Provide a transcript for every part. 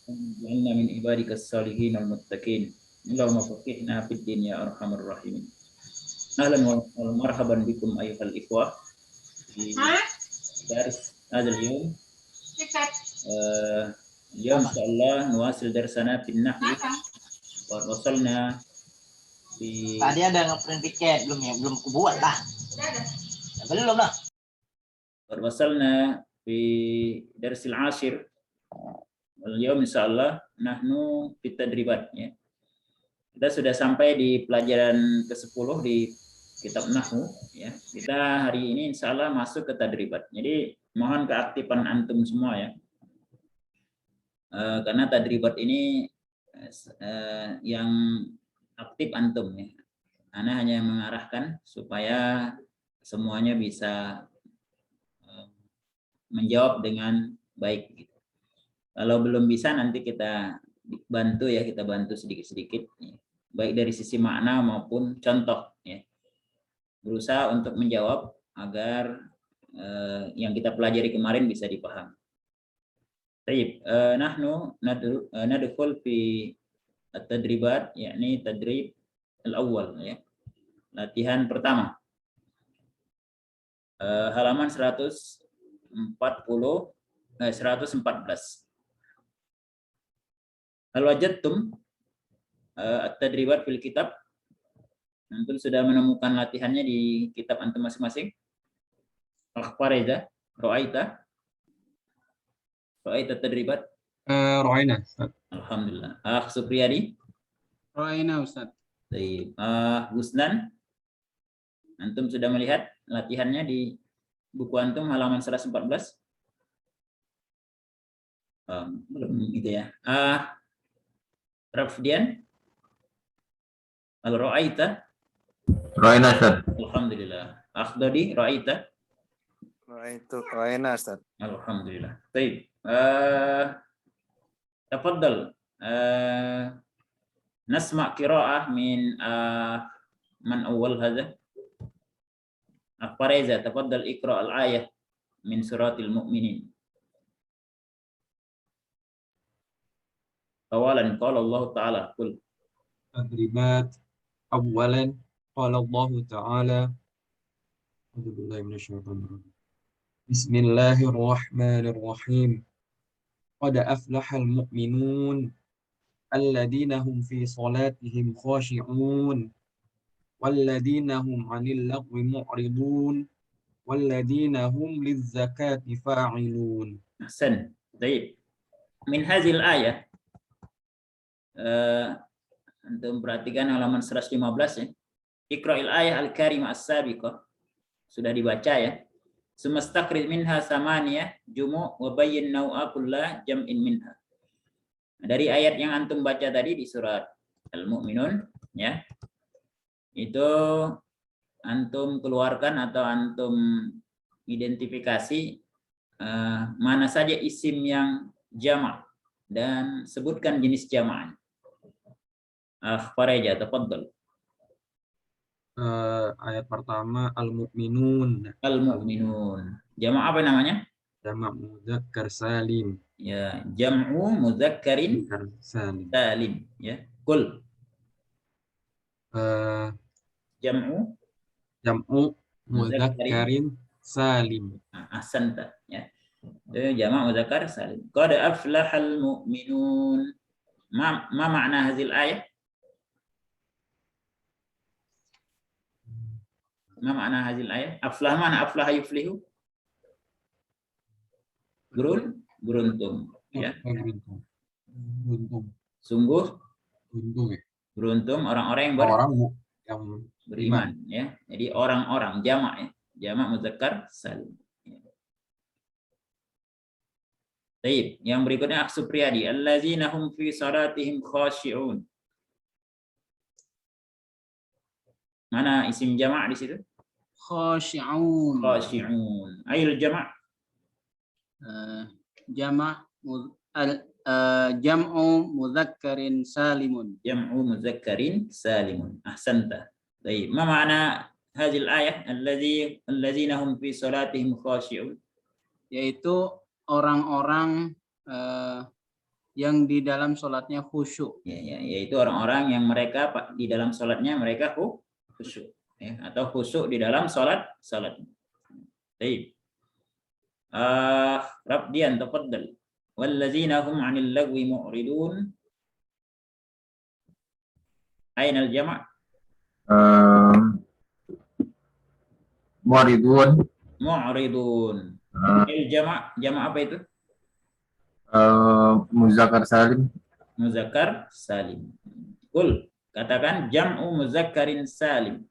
Waj'alna min ibadikas salihin al muttaqin. Allahumma faqihna fid din ya arhamar rahimin. Ahlan wa marhaban bikum ayyuhal ikhwah di dars hadzal yawm. اليوم إن شاء الله نواصل درسنا في النحو ووصلنا في Tadi ada ngeprint tiket belum ya? Belum kubuat lah. Ya, belum lah. وصلنا في درس العاشر واليوم إن شاء الله نحن في التدريبات ya. Kita sudah sampai di pelajaran ke-10 di kitab Nahwu ya. Kita hari ini insya Allah masuk ke tadribat. Jadi mohon keaktifan antum semua ya. Karena tadribat ini yang aktif antum ya. Ana hanya mengarahkan supaya semuanya bisa menjawab dengan baik gitu. Kalau belum bisa nanti kita bantu ya, kita bantu sedikit-sedikit ya. Baik dari sisi makna maupun contoh ya. Berusaha untuk menjawab agar yang kita pelajari kemarin bisa dipahami. Baik, nahnu nadkhul fi at-tadribat yakni tadrib al-awwal ya. Latihan pertama. Halaman 114. Hal wajadtum at-tadribat fil kitab? Antum sudah menemukan latihannya di kitab antum masing-masing? Akhbareza, Ra'aita? Ra'aita tadribat? Ra'ayna, Ustaz. Alhamdulillah. Supriyadi? Ra'ayna, Ustaz. Baik. Husnan? Antum sudah melihat latihannya di buku antum halaman 114? Belum gitu ya. Rafdian? Al-Ra'aita? Ra'ayna, Ustaz. Alhamdulillah. Akhdadi, Ra'aita? Ra'ayna, Ustaz. Alhamdulillah. Baik. Tafaddal. Nasma' qira'ah min man awal hadha. Akhbareza, tafaddal iqra' al-ayah min suratil mu'minin. Awalan qala Allah Ta'ala qul. Tadribat awalan qala Allah Ta'ala. A'udzubillahi minasyaitonir rajim. Bismillahirrahmanirrahim. Qad aflahal mu'minun alladzina hum fi salatihim khashi'un walladzina hum 'anil lagwi mu'ridun walladzina hum lizzakati fa'ilun. Ahsan. Baik. Min hazil ayah antum perhatikan halaman 115 ya. Iqra'il ayah al-karimah as-sabiqah. Sudah dibaca ya. Sumastaqrid minha samaniyah jumu' wa bayyin naw'a kullah jam'in minha. Dari ayat yang antum baca tadi di surat Al-Mu'minun ya. Itu antum keluarkan atau antum identifikasi mana saja isim yang jamak dan sebutkan jenis jamaknya. Akhbareja, tafaddal. Ayat pertama al-mu'minun. Al-mu'minun. Jamak apa namanya? Jamak mudzakkar salim. Ya, jam'u mudzakkarin salim. Ya, kul. Jam'u Mudzakkarin salim. Ahsanta ya. Itu jamak mudzakkar salim. Qad aflahal mu'minun. Ma makna hazil ayat? Ma makna hazil ayat? Aflah mana? Aflah yuflihu? Beruntung ya. Beruntung. Sungguh Beruntung ya. beruntung orang-orang yang beriman ya. Jadi orang-orang jamak ya. Jamak mudzakkar salim. Baik, yang berikutnya Supriyadi, allazina hum fi salatihim khashi'un. Mana isim jamak di situ? Khashi'un. Khashi'un. Ayul jamak? Jam'u mudzakkarin salimun. Jam'u mudzakkarin salimun. Ahsanta. Baik, ma makna hadhil ayah allazina hum fi salatihim khashi'un? Yaitu orang-orang yang di dalam sholatnya khusyuk. Ya, yaitu orang-orang yang mereka di dalam sholatnya mereka khusyuk, ya, atau khusyuk di dalam sholat. Baik. Rabdian tafaddal. Wallazina hum 'anil lagwi mu'ridun. Aina al-jama'? Mu'ridun. Mu'ridun. Jama' apa itu? Muzakkar salim. Muzakkar salim. Qul, katakan jam'u muzakkarin salim.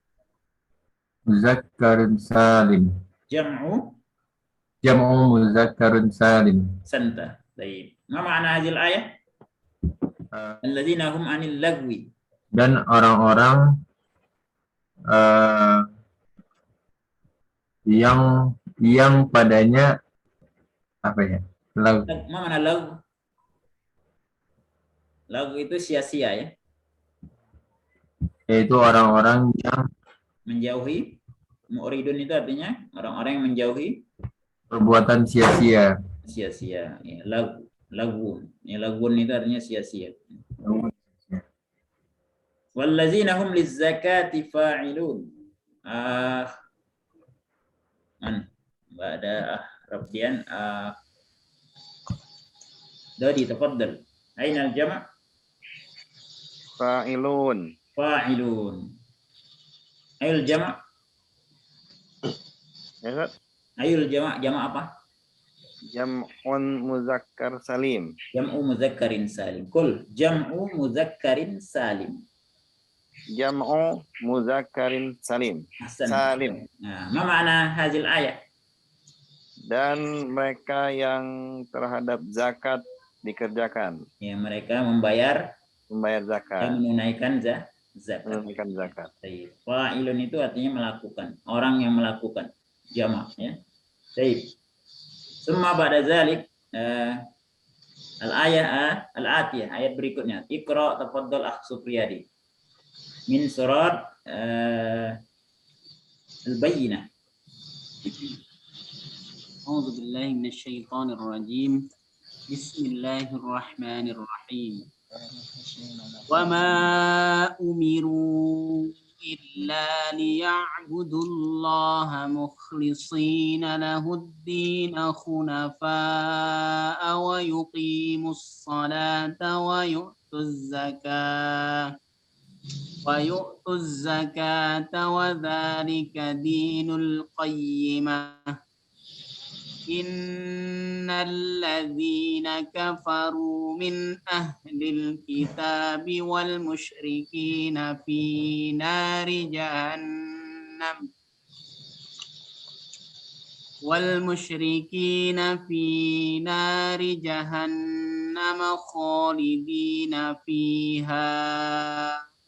Muzakkarun salim. Jam'u Muzakkarun salim. santa. Baik. Ma ma'na hadhil ayah? Alladzina hum 'anil lagwi. Dan orang-orang yang padanya apa ya? Ma mana lagu? Lagu itu sia-sia ya. Yaitu orang-orang yang Menjauhi. Mu'ridun itu artinya orang-orang yang menjauhi perbuatan sia-sia. sia-sia. Ya, lagun. Ya, lagun itu artinya sia-sia. Wallazina hum lizzakati fa'ilun. Ba'da Rabdian Dodi tafaddal. Aina al-jama'? Fa'ilun. Ayul jama'? Ya, Ustaz? Ayul jama' apa? Jam'un muzakkar salim. Jam'u muzakkarin salim. Kul jam'u muzakkarin salim. Jam'u muzakkarin salim. Ahsan. Salim. Nah, ma ma'na hazil ayat? Dan mereka yang terhadap zakat dikerjakan. Ya, mereka membayar Zakat. yang menunaikan zakat. Menunaikan zakat. Fa'ilun itu artinya melakukan, orang yang melakukan, jamak ya. Baik. Summa ba'da zalik al-ayah al-atiyah, ayat berikutnya. Iqra tafaddal akh Supriyadi. Min surat al-bayyinah. A'udzu billahi minasyaitonir rajim. Bismillahirrahmanirrahim. Wa ma umiru illa liya'budullaha mukhlishina lahud-din khunafa'a wa yuqimus salata wa yu'tuz zakata wa dzalika dinul qayyimah. Innal ladzina kafaru min ahlil kitabi wal musyrikina fi nari jahannam khalidina fiha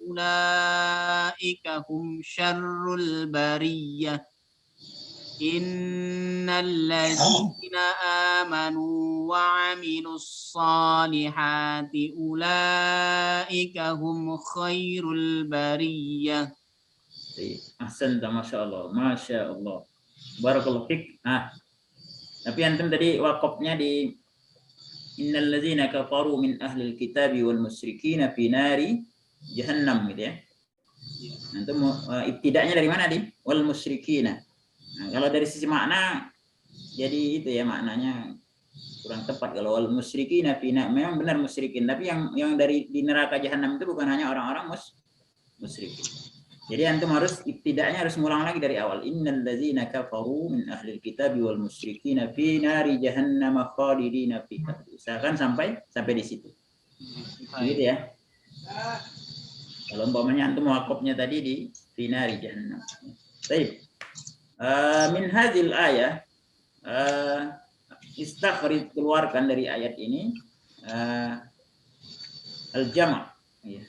ulaika hum syarrul bariyah. Innal ladzina amanu wa 'amilus solihati ulaika hum khairul bariyah. Ahsan, masya Allah. Barakallahu fik. Tapi antum tadi wakafnya di innal ladzina kafaru min ahlil kitabi wal musyrikina fi nari jahannam gitu ya. Antum ibtida'nya dari mana di wal musyrikina? Nah, kalau dari sisi makna, jadi itu ya maknanya kurang tepat. Kalau wal musyrikin, memang benar musyrikin, tapi yang dari di neraka jahanam itu bukan hanya orang-orang musyrikin. Jadi antum harus ibtida'nya harus ngulang lagi dari awal. Innal ladzina kafaru min ahlil kitabi wal musyrikin fi nari jahannam khalidina fiha. Usahakan sampai di situ. Gitu ya. Kalau umpamanya antum wakafnya tadi di fi nari jahannam. Baik. Min hadhil ayah istakhrij, keluarkan dari ayat ini al-jama' ya.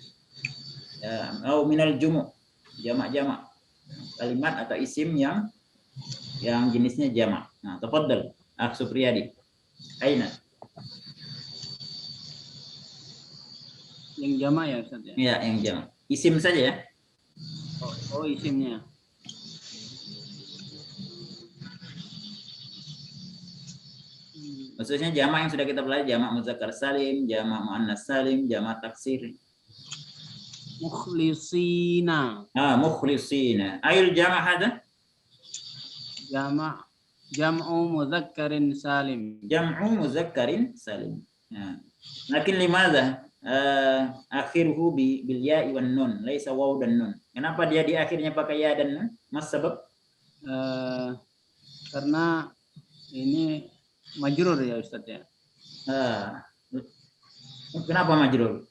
Atau minal jumu', jamak kalimat atau isim yang jenisnya jamak. Nah, tafaddal akh Supriyadi. Aina? Yang jamak ya Ustaz ya? Iya, yang jamak. Isim saja ya. Oh isimnya. Khususnya jamak yang sudah kita pelajari, jamak muzakkar salim, jamak muannas salim, jamak taksir. Mukhlisina. Mukhlisina. Ayul jamak hada? Jam'u mudzakkarin salim. Jam'u muzakkarin salim. Nah, lakin limadha akhiruhu bil ya'i wan nun, laisa waw dan nun. Kenapa dia di akhirnya pakai ya dan nun? Mas sebab? Karena ini majrur ya Ustaz ya. Kenapa majrur?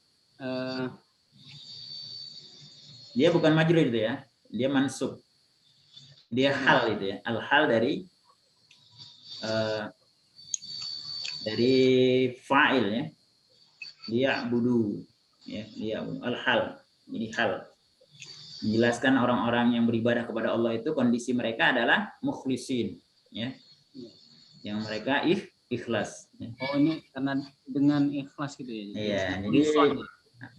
Dia bukan majrur itu ya. Dia mansub. Dia hal itu ya. Al-hal dari fa'il ya. Dia budu ya, dia al-hal. Jadi hal. Menjelaskan orang-orang yang beribadah kepada Allah itu kondisi mereka adalah mukhlisin ya. Yang mereka ikhlas ya. Oh, ini karena dengan ikhlas gitu ya. Iya, jadi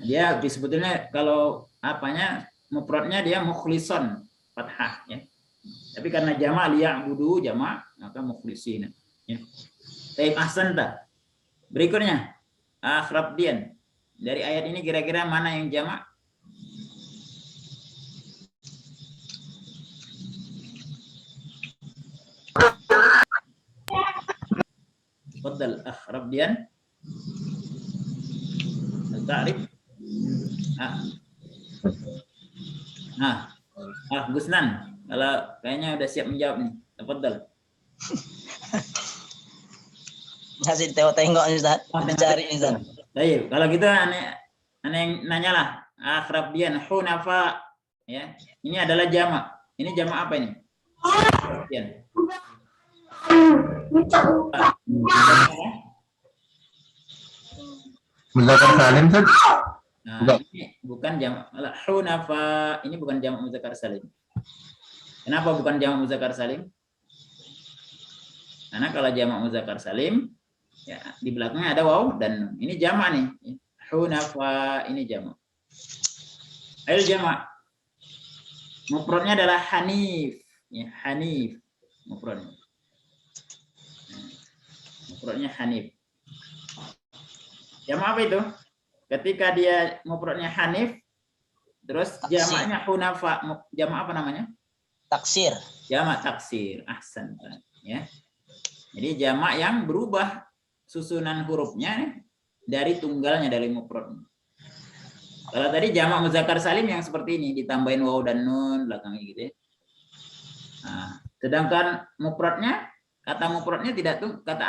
dia disebutnya kalau apanya mufradnya dia mukhlison fathah ya. Tapi karena jamak liya'budu jamak maka mukhlisin ya. Baik, ahsanta. Berikutnya akhrabdian. Dari ayat ini kira-kira mana yang jamak? Tafadhal akhrabdian. Ta'rif. Gusnan. Kalau kayaknya udah siap menjawab nih. Tafadhal. Masih tengok nih Ustaz. Mencari nih Ustaz. Baik, kalau gitu aneh yang nanya lah. Akhrabdian hunafa ya. Ini adalah jamak. Ini jamak apa ini? Akhrabdian. Muzakkar salim Ustaz? Nah, ini bukan jamak hunafa, ini bukan jamak muzakkar salim. Kenapa bukan jamak muzakkar salim? Karena kalau jamak muzakkar salim ya di belakangnya ada waw dan nun. Ini jamak nih. Hunafa ini jamak. Ayo jamak. Mufradnya adalah hanif. Ya, hanif mufradnya. Mufradnya hanif. Jamak apa itu? Ketika dia mufradnya hanif, terus jamaknya hunafa, jamak apa namanya? Taksir. Jamak taksir. Ahsan. Ya. Jadi jamak yang berubah susunan hurufnya dari tunggalnya dari mufradnya. Kalau tadi jamak muzakkar salim yang seperti ini ditambahin waw dan nun belakangnya gitu ya. Nah, sedangkan mufradnya kata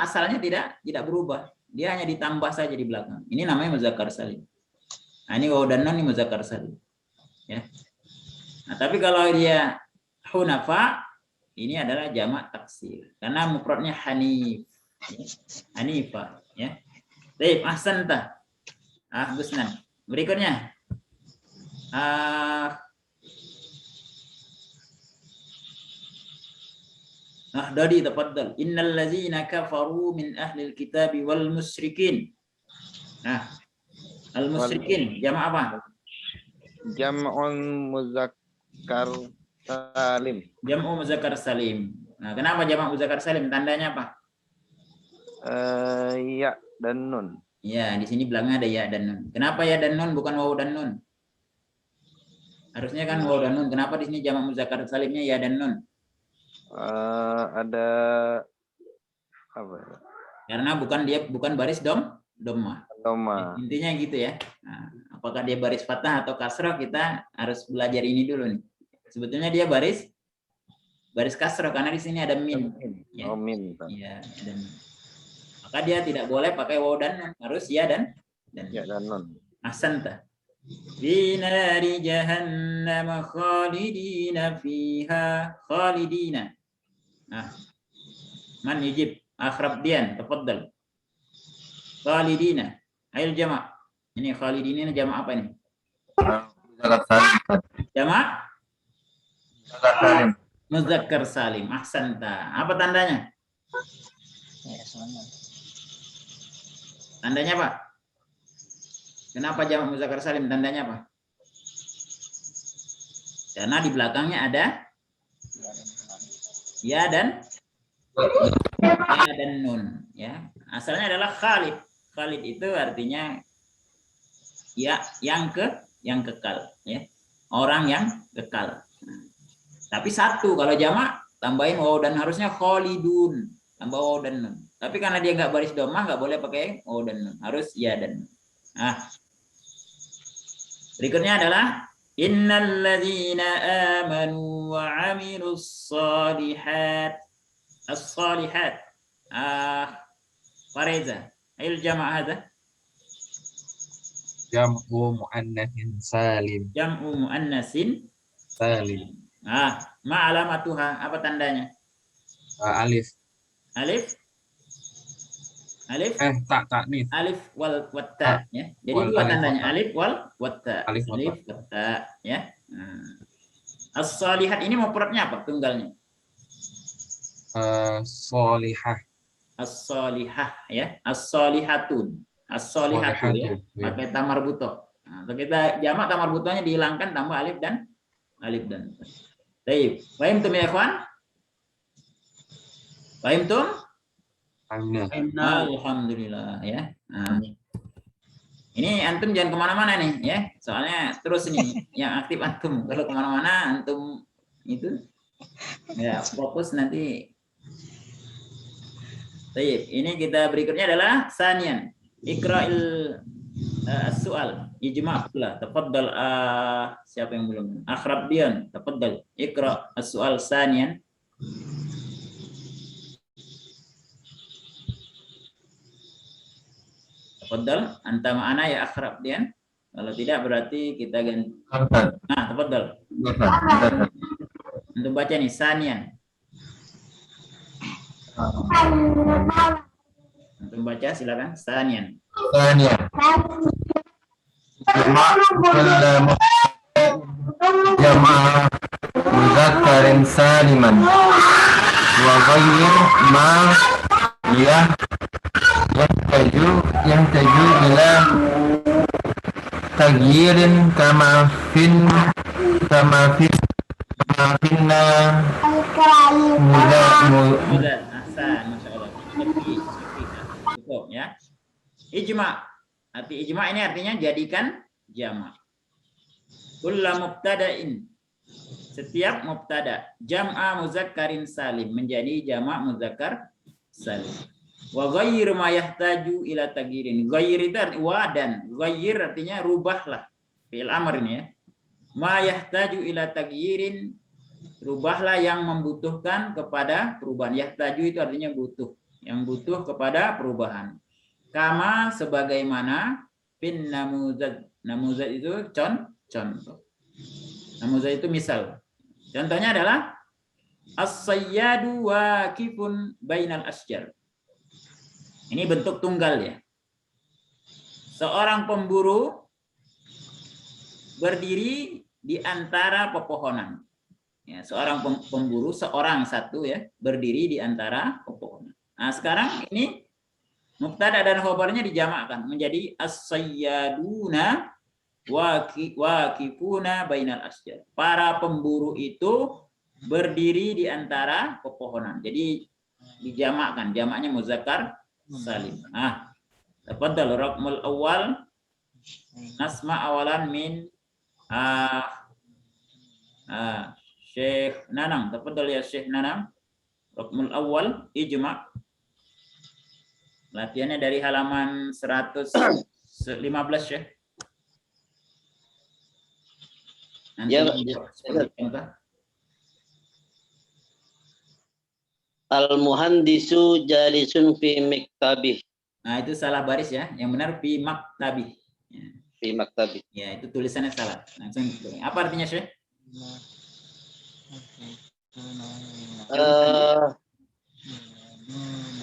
asalnya tidak berubah. Dia hanya ditambah saja di belakang. Ini namanya muzakkar salim. Nah, ini waw dan nun ini muzakkar salim. Ya. Nah, tapi kalau dia hunafa ini adalah jamak taksir karena mufradnya hanif. Ya. Hanifah ya. Baik, ahsanta. Gusnan. Berikutnya. Dadi tafaddal. Innal ladzina kafaru min ahlil kitabi wal musyrikin. Al musyrikin jamak apa? Jam'un muzakkar salim. Jam'u muzakkar salim. Nah, kenapa jamak muzakkar salim? Tandanya apa? Ya dan nun. Ya, di sini belakangnya ada ya dan nun. Kenapa ya dan nun bukan waw dan nun? Harusnya kan waw dan nun. Kenapa di sini jamak muzakkar salimnya ya dan nun? Ada apa? Karena bukan baris domah. Doma. Intinya gitu ya. Nah, apakah dia baris fathah atau kasrah kita harus belajar ini dulu nih. Sebetulnya dia baris kasrah karena di sini ada min. Ya. Oh, min. Iya, dan maka dia tidak boleh pakai waw dan nun, harus ya dan Ya dan nun. ahsanta. Fi nari jahannam khalidina fiha khalidina. Nah, man yujib? Akhrabdian, tafaddal. Khalidina. Ayo jamak. Ini khalidina jamak apa ini? Muzakkar salim Ustaz. Jamak Muzakkar salim. muzakkar salim. Ahsanta. Apa tandanya? Ya, sebenarnya. Tandanya apa? Kenapa jamak muzakkar salim? Tandanya apa? Karena di belakangnya ada ya dan dan nun ya. Asalnya adalah Khalid. Khalid itu artinya ya yang kekal ya. Orang yang kekal. Nah, tapi satu kalau jamak tambahin waw dan harusnya Khalidun, tambah waw dan nun. Tapi karena dia nggak baris domah nggak boleh pakai waw dan nun, harus ya dan nun. Nah, berikutnya adalah innal ladzina amanu wa 'amilus shalihat. As-shalihat. Fareza. Ayo jama' hadza. Jam'u muannatsin salim. Jam'u muannasin Salim. ma alamatuha, apa tandanya? Alif. Alif. Tak nih. Alif wal watta ya. Jadi Wal, dua alif, tandanya, watta. alif wal watta. Alif, watta. Watta ya. As-shalihat ini mufradnya apa? Tunggalnya. Solihah. As-salihah ya. As-salihatun. As-salihatu ya. Pakai tamar butoh. Nah, kalau kita jamak tamar butohnya dihilangkan tambah alif dan Baik. Fahimtum ya ikhwan? Fahimtum? Alhamdulillah ya. Nah, ini antum jangan kemana-mana nih ya. Soalnya terus ini yang aktif antum. Kalau kemana-mana antum itu ya fokus nanti. Baik. Ini kita berikutnya adalah sanian. Iqra'il soal ijma' pula. Tafaddal siapa yang belum? Akhrabdian, tafaddal. Iqra' as-soal sanian. Tafaddal, anta ma'ana ya Akhrabdian. Kalau tidak berarti kita ganti. Nah, tafaddal. Untuk baca nih sanian. Untuk baca silakan sanian. ثانيا جمع مذكر سالما وغير ما يحتاج إلى تغيير كما في Muzad, ahsan, masya Allah. Cukup ya. Ijma. Arti ijma ini artinya jadikan jamak. Kullu mubtada'in. Setiap mubtada jam'a muzakkarin salim menjadi jamak muzakkar salim. Wa ghayyir ma yahtaju ila tagyirin. Ghayyir itu artinya wa dan ghayyir artinya rubahlah. Fi'il amr ini ya. Ma yahtaju ila tagyirin, rubahlah yang membutuhkan kepada perubahan. Yahtaju itu artinya butuh, yang butuh kepada perubahan. Kama sebagaimana fin namuzad. Namuzad itu contoh. Namuzad itu misal. Contohnya adalah as-sayyadu waqifun bainal asjar. Ini bentuk tunggal ya. Seorang pemburu berdiri di antara pepohonan. Ya, seorang pemburu, seorang satu ya, berdiri di antara pepohonan. Nah, sekarang ini mubtada dan khobarnya dijamakkan menjadi as-sayyaduna waqifuna bainal asjar. Para pemburu itu berdiri di antara pepohonan. Jadi dijamakkan, jamaknya muzakkar salim. Ah, tafadhal raqmul awal nasma awalan min Syekh Nanang. Tafadhal ya Syekh Nanang. Raqmul awal ijma'. Latihannya dari halaman 115 ya. Nanti Ya, Al-muhandisu jalisun fi maktabih. Nah, itu salah baris ya. Yang benar fi maktabih. Ya. Fi maktabih. Ya, itu tulisannya salah. Langsung. Apa artinya, Syekh?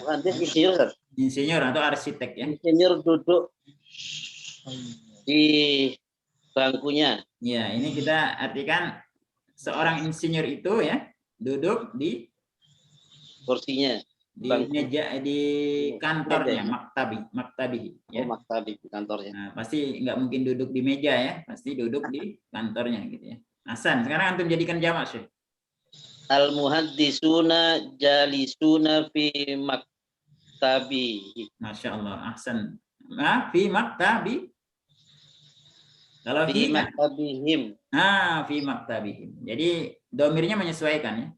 Muhandis insinyur. Insinyur atau arsitek ya. Insinyur duduk di bangkunya. Ya, ini kita artikan seorang insinyur itu ya duduk di Kursinya. meja di kantornya, maktabi ya. Oh, maktabi di kantornya. Nah, pasti nggak mungkin duduk di meja ya, pasti duduk di kantornya gitu ya. Hasan, sekarang antum jadikan jamak, Syekh. Al-muhaddisuna jalisuna fi maktabi. Masya Allah, ahsan. Nah, fi maktabi. Kalau Fi fi, maktabihim. fi maktabihim. Jadi domirnya menyesuaikan ya.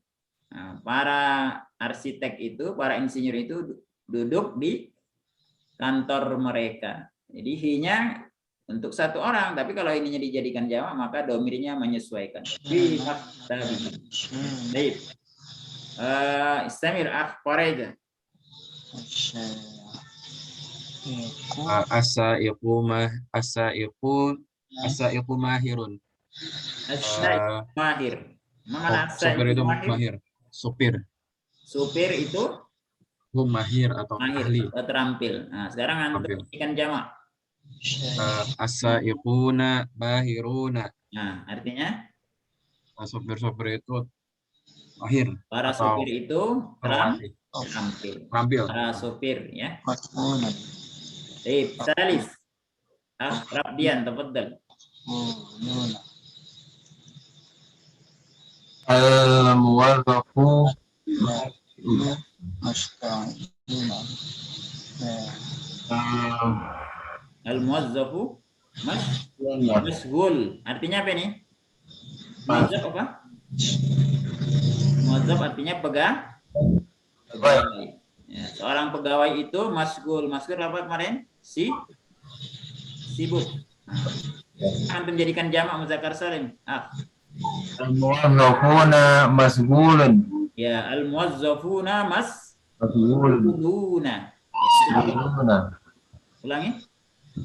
Nah, para arsitek itu, para insinyur itu duduk di kantor mereka. Jadi fi-nya untuk satu orang, tapi kalau ininya dijadikan jamak maka domirnya menyesuaikan. Fi maktabihim. Baik. Istamir Fareja. Asaiqu mahirun. Mahir. Mana Supir itu mahir? mahir. Supir itu Hum mahir atau mahir ahli. atau terampil. Nah, sekarang antum ikan jamak. Asaiquna mahiruna. Nah, artinya Supir-supir itu mahir. para atau supir itu terlatih. terampil. Para supir ya. Baik, Salis. Rabdian, tafaddal. Al-muwazzafu Al-muwazzafu masghul. Artinya apa nih? Muwazzaf apa? Muwazzaf artinya pegawai. Ya, seorang pegawai itu masghul. Masghul apa kemarin? Sibuk. Antum jadikan jamak muzakkar salim. al-muwazzafuna masghulun. Ya, al-muwazzafuna masghuluna. Ulangi.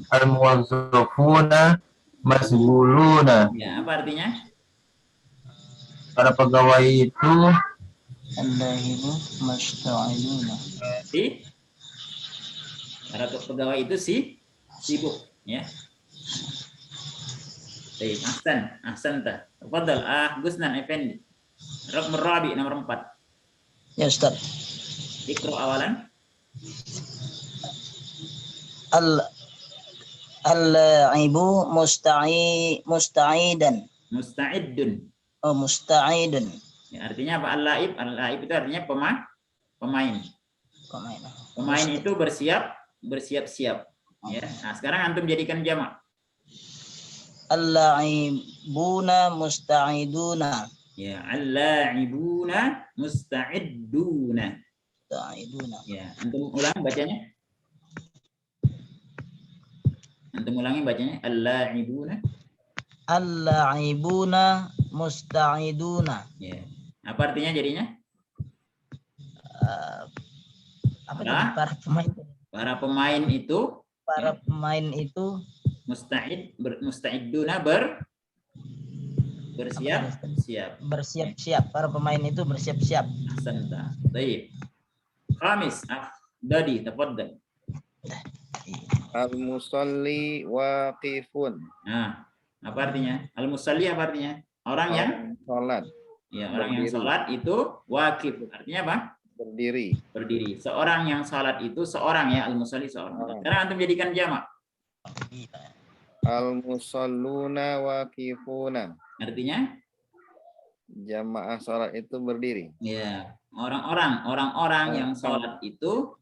Al-muwazzafuna masghuluna. Ya, apa artinya? Para pegawai itu para pegawai itu sibuk ya. Baik, ahsan ta. Tafadhal Gusnan Effendi. Raqam Rabi nomor 4. Ya Ustaz. Ikra awalan. Al-ibu musta'idan. Musta'iddun. Oh, musta'idun. Ya, artinya apa? Al-laib. Al-laib itu artinya pemain. Pemain itu bersiap-siap. Ya. Nah, sekarang antum jadikan jamak. Al-la'ibuna musta'iduna. Ya, al-la'ibuna musta'idduna. Ya, antum ulang bacanya. Antum ulangi bacanya. Al-la'ibuna. Al-la'ibuna musta'iduna. Ya. Apa artinya jadinya? Para pemain? Para pemain itu. Para pemain itu musta'idduna bersiap-siap. Para pemain itu bersiap-siap. Ahsanta. Baik. Khamis, Dadi, tafaddal. Al-musalli waqifun. Nah, apa artinya? Al-musalli apa artinya? Orang yang sholat. Ya, orang yang sholat itu waqif. Artinya apa? Berdiri. Seorang yang sholat itu seorang ya, al-musalli seorang. Sekarang antum jadikan jamak. Al-musalluna waqifuna. Artinya? Jamaah sholat itu berdiri. Ya, orang-orang yang sholat itu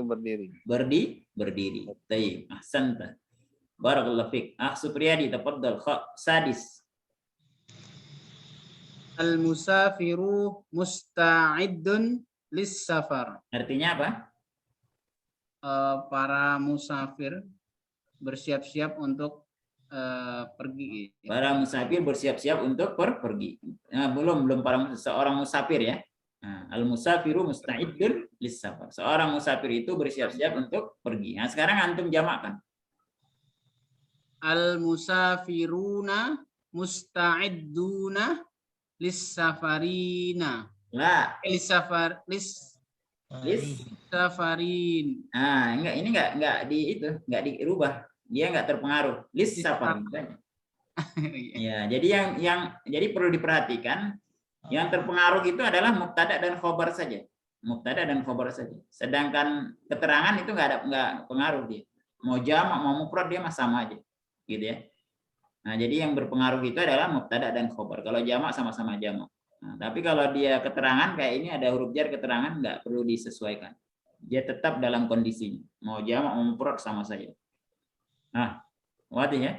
berdiri. Berdiri. Baik, ahsanta. Barakallahu fiik. Supriyadi, tafaddal. Sadis. Al-musafiru musta'iddun lis-safar. Artinya apa? Para musafir bersiap-siap untuk pergi. Para musafir bersiap-siap untuk pergi. Nah, belum seorang musafir ya. Nah, al-musafiru musta'iddun lis-safar. Seorang musafir itu bersiap-siap untuk pergi. Nah, sekarang antum jamakkan. Al-musafiruna musta'idduna lis-safarina. Lah, Safarin. Nah, ini enggak dirubah. Dia enggak terpengaruh. Lis-safar. Ya, jadi jadi perlu diperhatikan yang terpengaruh itu adalah mubtada dan khobar saja. Sedangkan keterangan itu enggak pengaruh dia. Mau jamak mau mufrad dia sama aja. Gitu ya. Nah, jadi yang berpengaruh itu adalah mubtada dan khobar. Kalau jamak sama-sama jamak. Nah, tapi kalau dia keterangan kayak ini ada huruf jar keterangan nggak perlu disesuaikan. dia tetap dalam kondisinya. Mau jamak mau mufrad sama saja. Nah, wadih ya.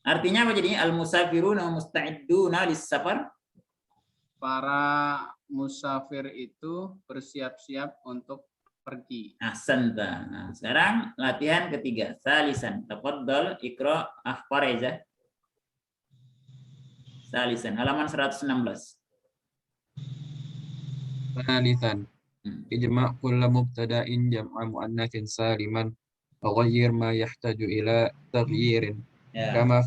Artinya apa jadinya? Al-musafiruna musta'idduna lis-safar. Para musafir itu bersiap-siap untuk pergi. Ahsanta. Nah, sekarang latihan ketiga. Salisan. Tafaddal iqra akhbareza. Salisan. Halaman 116. Thalithan. Ijma' kulla mubtada'in jam'a mu'annatsin saliman wa ghayyir ma yahtaju ila taghyirin Ya. kama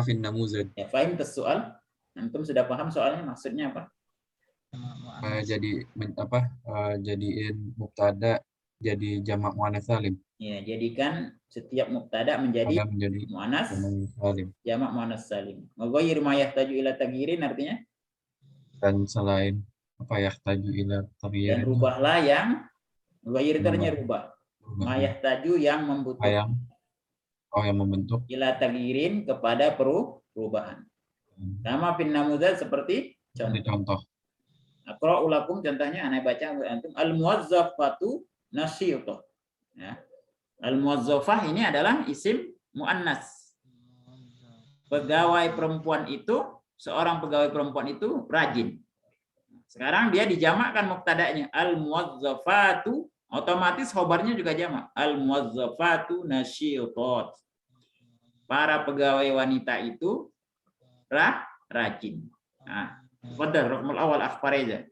fi namuzaj. Ya, fahim soal. Antum sudah paham soalnya maksudnya apa? Jadiin mubtada jadi jamak muannats salim. Ya, jadikan setiap mubtada menjadi Ada menjadi muannas jamak salim. jamak muannas salim. Wa ghayyir ma yahtaju ila taghyirin artinya Dan selain apa yahtaju ila dan taghyirin, rubahlah yang ghayyir itu artinya rubah. Ma yahtaju yang membutuhkan yang membentuk ila taghyirin kepada perubahan. Sama fin namuzaj seperti seperti contoh. contoh. Aqra'u lakum contohnya ana baca antum al-muwazzafatu nasyitah. Ya. Al-muwazzafah ini adalah isim muannas. Pegawai perempuan itu, seorang pegawai perempuan itu rajin. Sekarang dia dijamakkan mubtada'nya al-muwazzafatu, otomatis khobarnya juga jamak. Al-muwazzafatu nasyitat. Para pegawai wanita itu rajin. Nah, fadhal raqmul awal akhbareza.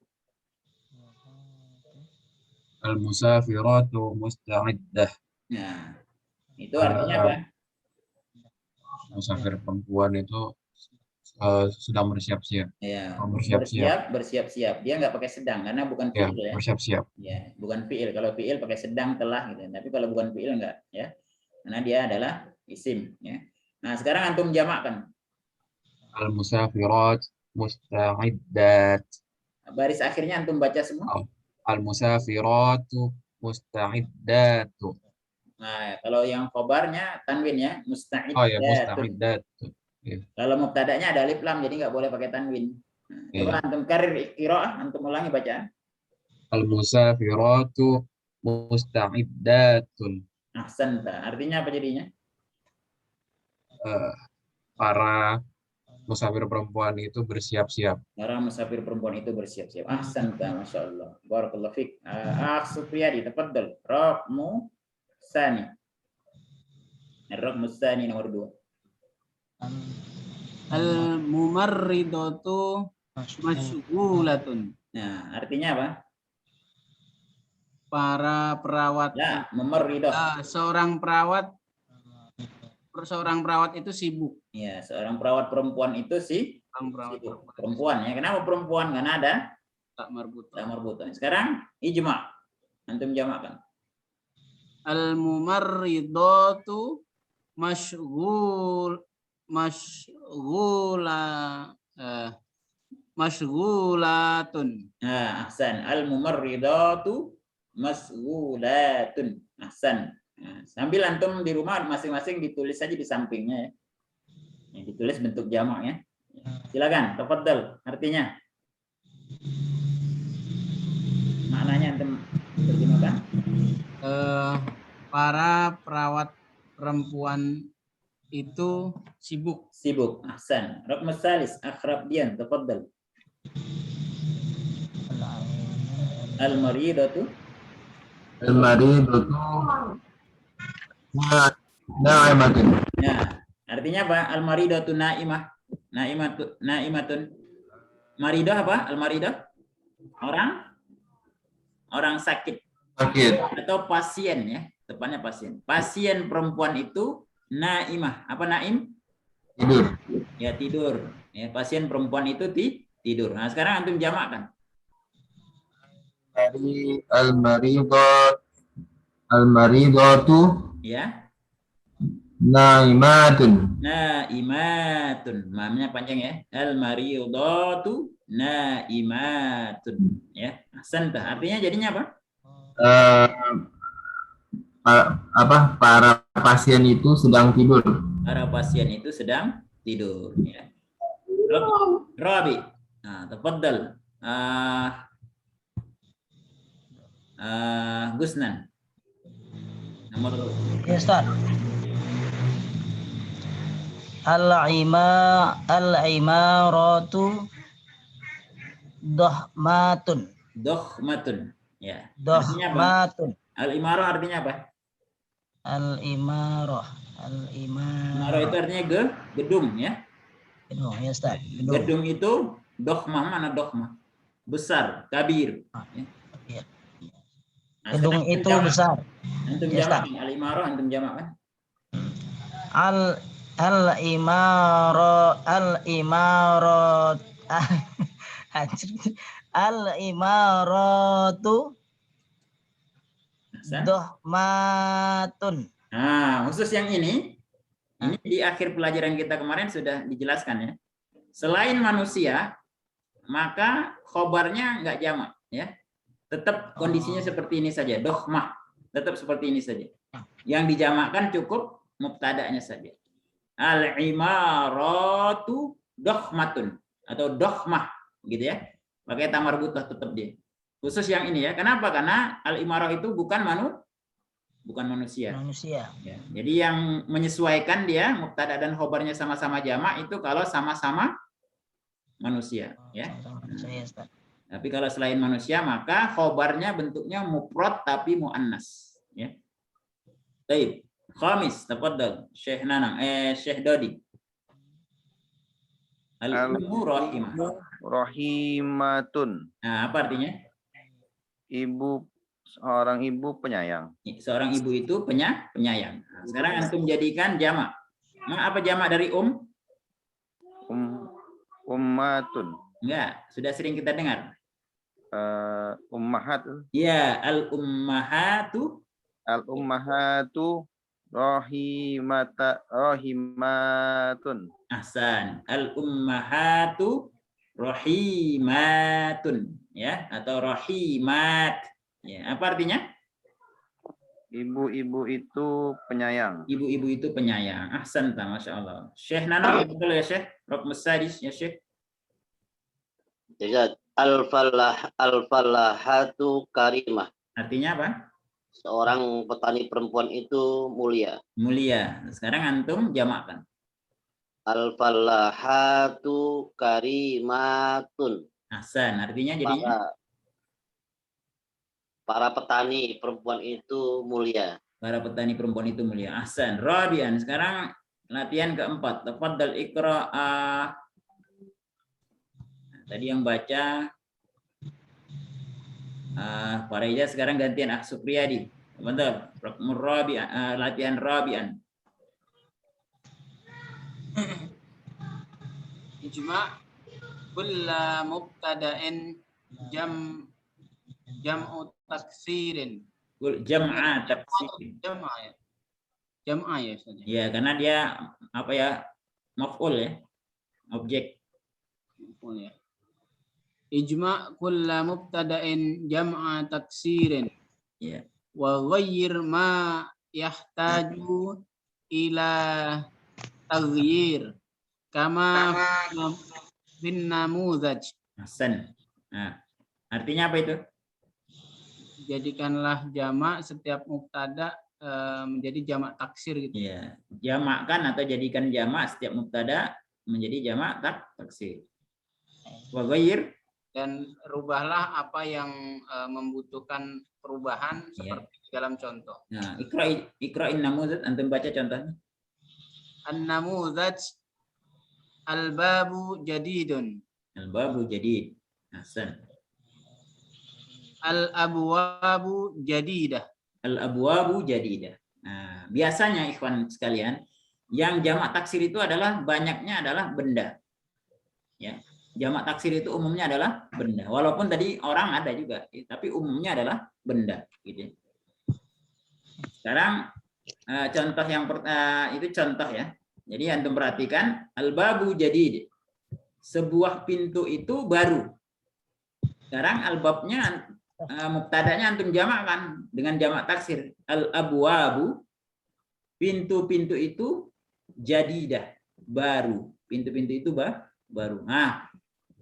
Al-musafiratu musta'iddah. Nah, itu artinya apa? Musafir perempuan itu sedang bersiap-siap. Ya, Bersiap-siap. bersiap-siap. Dia nggak pakai sedang karena bukan Ya, fiil ya. bersiap-siap. Ya, bukan fiil. Kalau fiil pakai sedang telah gitu. Tapi kalau bukan fiil enggak ya. Karena dia adalah isim ya. Nah, sekarang antum jamakkan. Al-musafirat musta'iddat. Baris akhirnya antum baca semua. Al-musafiratu musta'iddatu. Nah, kalau yang khobarnya tanwin ya, musta'iddatun. Oh ya, musta'iddat. Kalau mubtada'nya ada alif lam jadi nggak boleh pakai tanwin. Nah, coba antum karir qiraah, antum ulangi bacaan. Al-musafiratu musta'iddatun. Ahsanta. Artinya apa jadinya? Para musafir perempuan itu bersiap-siap. Para musafir perempuan itu bersiap-siap. Ahsanta, masya Allah. Barakallahu fiik. Supriyadi, tafaddal. Raqmu tsani. Raqmu tsani nomor 2. Al-mumarridatu masyghulatun. Nah, artinya apa? Para perawat. Ya, memerridah. Seorang perawat itu sibuk. Ya, seorang perawat perempuan itu sibuk. Perempuan ya. Kenapa perempuan? Karena ada tak marbuta. tak marbuta. Sekarang ijma. Antum jamakkan. Al-mumarridatu masyghulatun. Nah, ahsan. Al-mumarridatu masghulatun. Ahsan. Nah, sambil antum di rumah masing-masing ditulis saja di sampingnya ya. Ditulis bentuk jamaknya. Silakan, tafaddal. Artinya maknanya antum terjemahkan. Para perawat perempuan itu sibuk. Sibuk. Ahsan. Raqmus salis akhrabdian, tafaddal. Al-maridatu Al-maridatu na'imatun. Nah, artinya apa? Al-maridatu na'imah. Na'imatun. Maridah apa? Al-maridah? Orang sakit atau pasien ya, tepatnya pasien. Pasien perempuan itu naimah. Apa naim? Tidur. Ya, tidur. Ya, pasien perempuan itu tidur. Nah, sekarang antum jamakkan. Al-maridatu Ya. na'imatun. Naimatun. Mamnya panjang ya. Al-maridatu naimatun. Ya. Ahsanta. Artinya jadinya apa? Para pasien itu sedang tidur. Para pasien itu sedang tidur. Ya. Rabi. Nah, tafaddal. Gusnan. Nomor Ya, Ustaz. Al-imaratu dohmatun. dohmatun. Ya. Artinya apa? Dohmatun. Al-imarah artinya apa? Al-imarah. Imarah itu artinya gedung ya. Gedung, ya Ustaz. Gedung. Gedung itu dohmah, mana dohmah? Besar, kabir. Ya. Iya. Nah, Gedung sekarang itu jamak. besar. Antum Ya, jamak Ustaz. kan? Al-imarah antum jamak kan? Al-imarat al-imaratu Ahsan. dohmatun. Nah, khusus yang ini di akhir pelajaran kita kemarin sudah dijelaskan ya. Selain manusia, maka khobarnya nggak jamak ya. Tetap kondisinya seperti ini saja, dohmah. Tetap seperti ini saja. Yang dijamakkan cukup mubtada'nya saja. Al-imaratu dohmatun atau dohmah gitu ya. Pakai tamar butuh tetap dia. Khusus yang ini ya. Kenapa? Karena al-imarah itu bukan manusia. Manusia. Ya, jadi yang menyesuaikan dia mubtada dan khobarnya sama-sama jamak itu kalau sama-sama manusia ya. Sama-sama manusia, ya, Ustaz. Tapi kalau selain manusia maka khobarnya bentuknya mufrad tapi muannas ya. Baik. Khamis, tafadhal Syekh Nanang, Syekh Dodi. Al-ummu rahimah. Rahimatun. Nah, apa artinya? Ibu, seorang ibu penyayang. Seorang ibu itu penyayang. Nah, sekarang antum jadikan jamak. Nah, apa jamak dari Ummatun. Enggak, sudah sering kita dengar. Ummahat. Ya, al-ummahatu. Al-ummahatu rahimatun. Ahsan. Al-ummahatu rahimatun. Ya, atau rahimat. Ya, apa artinya? Ibu-ibu itu penyayang. Ibu-ibu itu penyayang. Ahsan, masya Allah. Syekh Nana, betul ya Syekh? Rokmus sadis ya Syekh. Jadi al-falahatu karimah. Artinya apa? Seorang petani perempuan itu mulia. Mulia. Sekarang antum jamakkan. Al-falahatu karimatun. Ahsan, artinya jadinya Para petani perempuan itu mulia. para petani perempuan itu mulia. Ahsan. Rabian. Sekarang latihan keempat. Tafadhal iqra'. Tadi yang baca Farida, sekarang gantian Supriyadi. Betul. Latihan Rabian. Ijma' kulla mubtada'in jam'u taksirin. Jam'a taksir. Jam'a ya. Jam'a ya Ustaz. Ya, karena dia apa ya? Maf'ul ya. Objek. Maf'ul ya. Ijma' kulla mubtada'in jam'a taksirin. Ya. Wa ghayyir ma yahtaju ila taghyir kama bin namuzaj. Ahsan. Nah, artinya apa itu? Jadikanlah jamak setiap mubtada menjadi jamak taksir gitu. Ya, jamakkan atau jadikan jamak setiap mubtada menjadi jamak taksir. Wa ghayyir, Dan rubahlah apa yang membutuhkan perubahan seperti dalam contoh. nah, ikra'in namuzat, antum baca contohnya. An-namuzaj al-babu jadidun. Al-babu jadid. Ahsan. Al-abwabu jadidah. Al-abwabu jadidah. Nah, biasanya ikhwan sekalian, yang jamak taksir itu adalah banyaknya adalah benda. Ya. Jamak taksir itu umumnya adalah benda. Walaupun tadi orang ada juga, tapi umumnya adalah benda gitu. Sekarang contoh yang itu contoh ya. Jadi antum perhatikan al-babu jadid. Sebuah pintu itu baru. Sekarang al-babnya mubtadanya antum jamakkan dengan jamak taksir. Al-abwabu, pintu-pintu itu jadidah, baru. Pintu-pintu itu baru. Nah,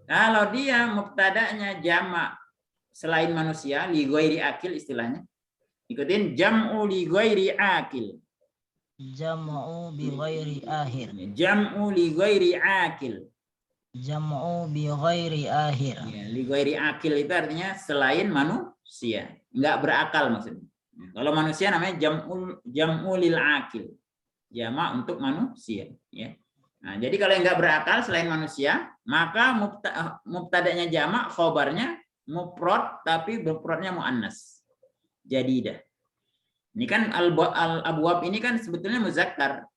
kalau dia mubtadanya jamak selain manusia, li ghairi akil istilahnya. Ikutin, jam'u li ghairi akil. Jam'u bi ghairi akhir. Jam'u li ghairi akil. Jam'u bi ghairi akhir. Ya, li ghairi akil itu artinya selain manusia, enggak berakal maksudnya. Kalau manusia namanya jam'u lil akil. Jamak untuk manusia, ya. Nah, jadi kalau yang enggak berakal selain manusia, maka mubtada'nya jamak, khobarnya mufrad tapi mufradnya muannas. Jadidah. Ini kan al-abwab ini kan sebetulnya muzakkar.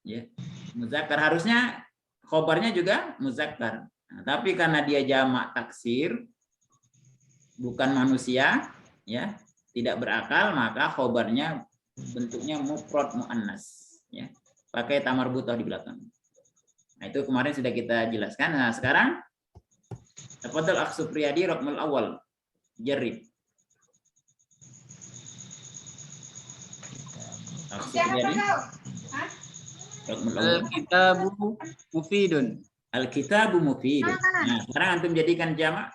Ya. Muzakkar harusnya khobarnya juga muzakkar. Nah, tapi karena dia jamak taksir bukan manusia, ya, tidak berakal, maka khobarnya bentuknya mufrad muannas, ya. Pakai tamar butoh di belakang. Nah, itu kemarin sudah kita jelaskan. Nah, sekarang tafadhal akh Supriyadi raqmul awal. Jarib. Akh Supriyadi. Raqmul awal. Al-kitabu mufidun. Al-kitabu mufidun. Nah, sekarang antum jadikan jamak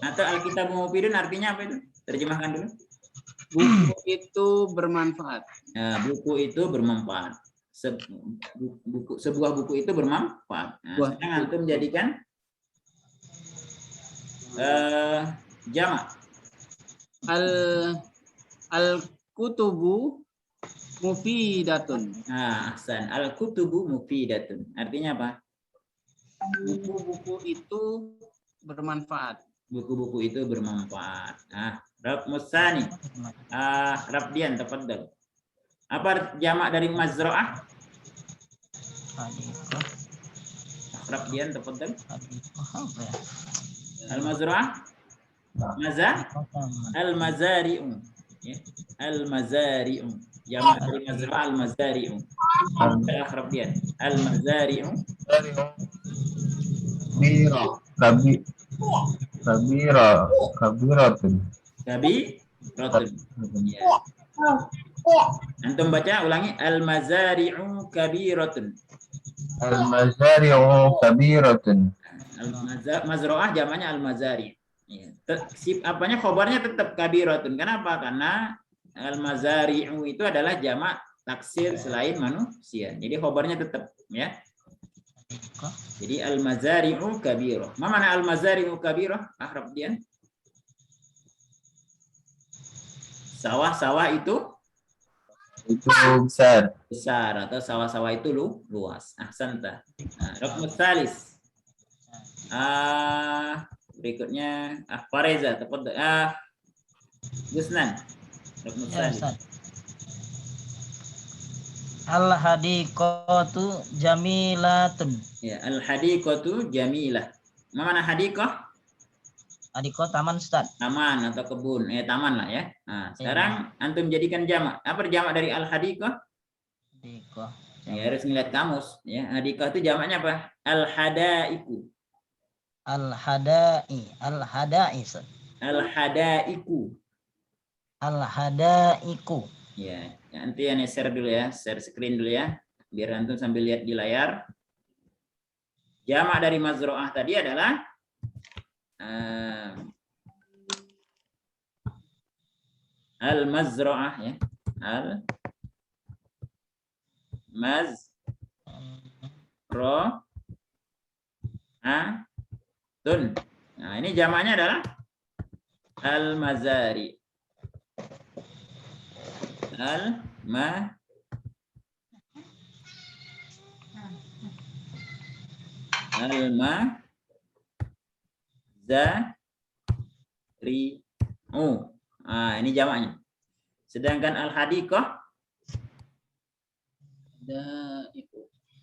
atau al-kitabu mufidun artinya apa itu? Terjemahkan dulu. Buku itu bermanfaat. Nah, buku itu bermanfaat. Sebuah buku itu bermanfaat. Nah, sekarang antum jadikan jamak. Al-kutubu mufidatun. Nah, ahsan. Al-kutubu mufidatun. Artinya apa? Buku-buku itu bermanfaat. Buku-buku itu bermanfaat. Nah, Rabmusani. Rabdian, tafadhal. Apa jamak dari mazra'ah? Hadikah. Rabdian, tafadhal. Hadikah apa ya? Al-mazra'ah? Maza? Al-mazari'u. Ya. Al-mazari'u. Jamak dari mazra'ah al-mazari'u. Rabdian. Al-mazari'u. Kabiratun. Kabiratun. Ya. Antum baca ulangi, al-mazari'u kabiratun. Al-mazari'u kabiratun. Mazra'ah jamaknya al-mazari'. Ya. Apanya khobarnya tetap kabiratun. Kenapa? Karena al-mazari'u itu adalah jamak taksir selain manusia. Jadi khobarnya tetap, ya. Jadi al-mazari'u kabirah. Ma mana al-mazari'u kabirah? Ahrab dia. Sawah-sawah itu besar. besar atau sawah-sawah itu luas. Ahsanta. Nah, raqmus tsalis. Berikutnya Fareza, tafadhal. Gusnan. Raqmus tsalis. Al-hadiqatu jamilatun. Ya, al-hadiqatu jamilah. Ma mana hadiqah? Hadiqah taman, Ustaz. Taman atau kebun, taman lah ya. Nah, sekarang antum jadikan jamak. Apa jamak dari al-hadiqah? Hadiqah. Ya, harus ngeliat kamus. Ya, hadiqah itu jamaknya apa? Al-hadaiku. Al-hadai. Al-hadai. Al-hadaiku. Al-hadaiku. Ya, nanti ya share dulu ya, share screen dulu ya, biar antum sambil lihat di layar. Jamak dari mazra'ah tadi adalah al-mazra'ah ya. Al-mazra'atun. Nah, ini jamaknya adalah al-mazari. Al-mazari'u. Nah, ini jamaknya. Sedangkan al-hadiqah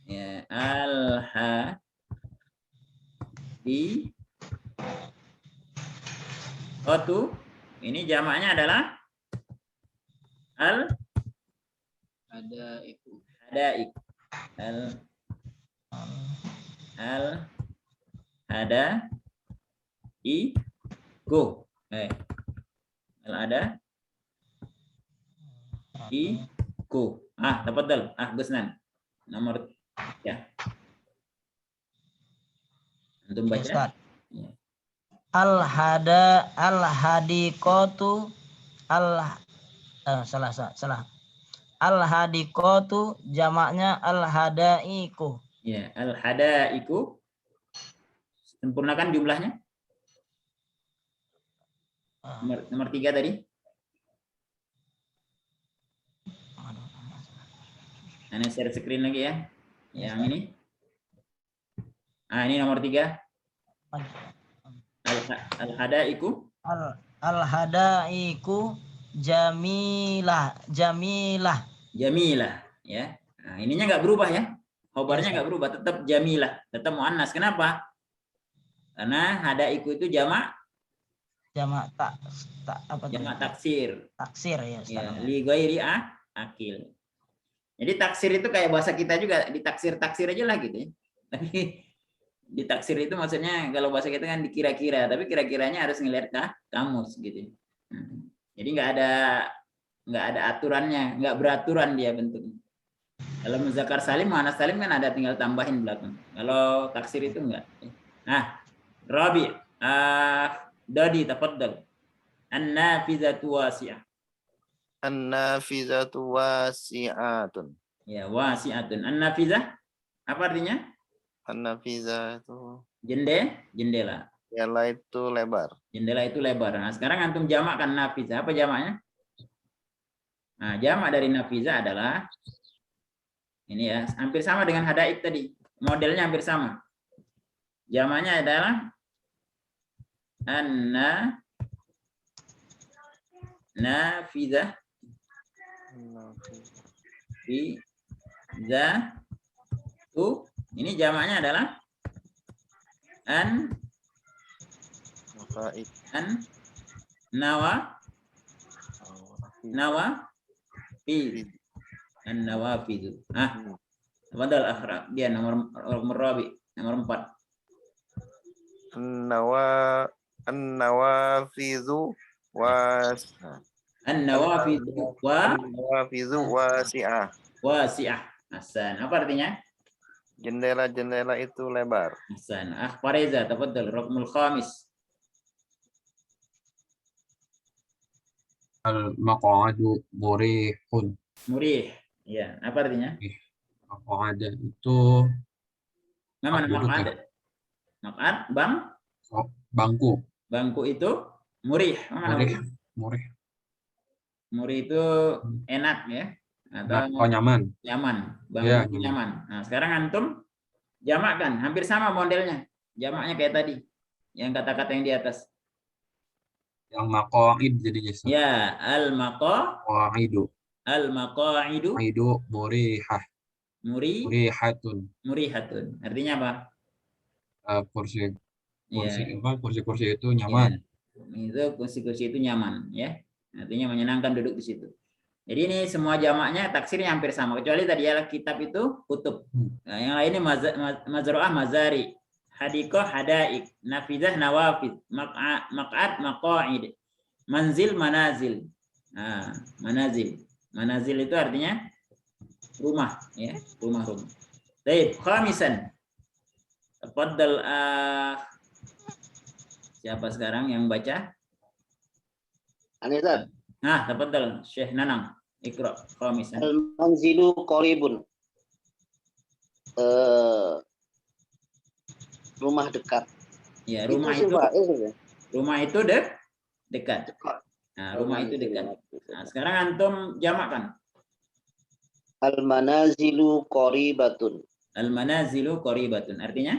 ya, al-hadiqatu. Ini jamaknya adalah Hadaiku. Hadaik. Hadaiku. Hadaiku. Tafadhal. Gusnan. Nomor ya. Antum baca. Ustaz. Ya. al-hadiqatu salah. Al-hadiqatu jamaknya al-hadaiku. Ya, al-hadaiku. Sempurnakan jumlahnya. Nomor 3 tadi. Ana share screen lagi ya. Yang ini. Ini nomor 3. Al-hadaiku. Al-hadaiku jamilah. Jamilah ya. Nah, ininya nggak berubah ya. Khobarnya nggak berubah, tetap jamilah, tetap muannas. Kenapa? Karena hadaiku itu jamak taksir. Taksir ya. Li ghairi akil. Jadi taksir itu kayak bahasa kita juga, ditaksir-taksir aja lah gitu ya. Tapi ditaksir itu maksudnya kalau bahasa kita kan dikira-kira, tapi kira-kiranya harus ngelihat kamus gitu. Jadi nggak ada aturannya, nggak beraturan dia bentuknya. Kalau muzakkar salim, muannas salim kan ada tinggal tambahin belakang. Kalau taksir itu enggak. Nah, Rabi, Dadi tafaddal. An-nafizatu wasi'ah. An-nafizatu wasi'atun. Ya, wasi'atun. An-nafizah apa artinya? An-nafizah itu Jendela. jendela itu lebar. Jendela itu lebar. Nah, sekarang antum jamakkan nafizah. Apa jamaknya? Nah, jamak dari nafizah adalah ini ya, hampir sama dengan hadaik tadi. Modelnya hampir sama. Jamaknya adalah nafizah. Ini jamaknya adalah An-nawafidhu. Tafadhal akhra. Dia nomor Rabi, nomor 4. An-nawafidhu wasi'ah. Hasan. Apa artinya? Jendela-jendela itu lebar. Hasan. Fareza, tafadhal raqmul khamis. Al-maq'adu murihun. Murih. Ya, apa artinya? Maq'ada itu Mana duduk maq'ad? ya. Maq'ad, Bangku. bangku itu murih. Mana Murih. Murih itu enak ya. Atau nyaman. Nyaman. Bangku Ya, itu nyaman. Nah, sekarang antum jamakkan, hampir sama modelnya. Jamaknya kayak tadi. Yang kata-kata yang di atas. Yang maqa'id jadi jasa. Ya, al-maqa'idu. Idu murihah. Murihatun. Murihatun. Artinya apa? Kursi Ya. kursi itu nyaman. Ya. Itu kursi-kursi itu nyaman ya. Artinya menyenangkan duduk di situ. Jadi ini semua jamaknya taksirnya hampir sama, kecuali tadi ya kitab itu kutub. Nah, yang lainnya mazru'ah mazari, hadiqah hadaik, nafizah nawafid, maq'ad maqa'id, manzil manazil. Nah, manazil itu artinya rumah ya, rumah-rumah. Baik, khamisan. Tafadhal siapa sekarang yang baca? Anizat. Nah, tafadhal Syekh Nanang. Iqra khamisan. Al-manzilu qaribun. Rumah dekat. Ya, rumah itu dekat. Nah, rumah itu dekat. Nah, sekarang antum jamakkan. Al-manazilu qaribatun. Al-manazilu qaribatun. Artinya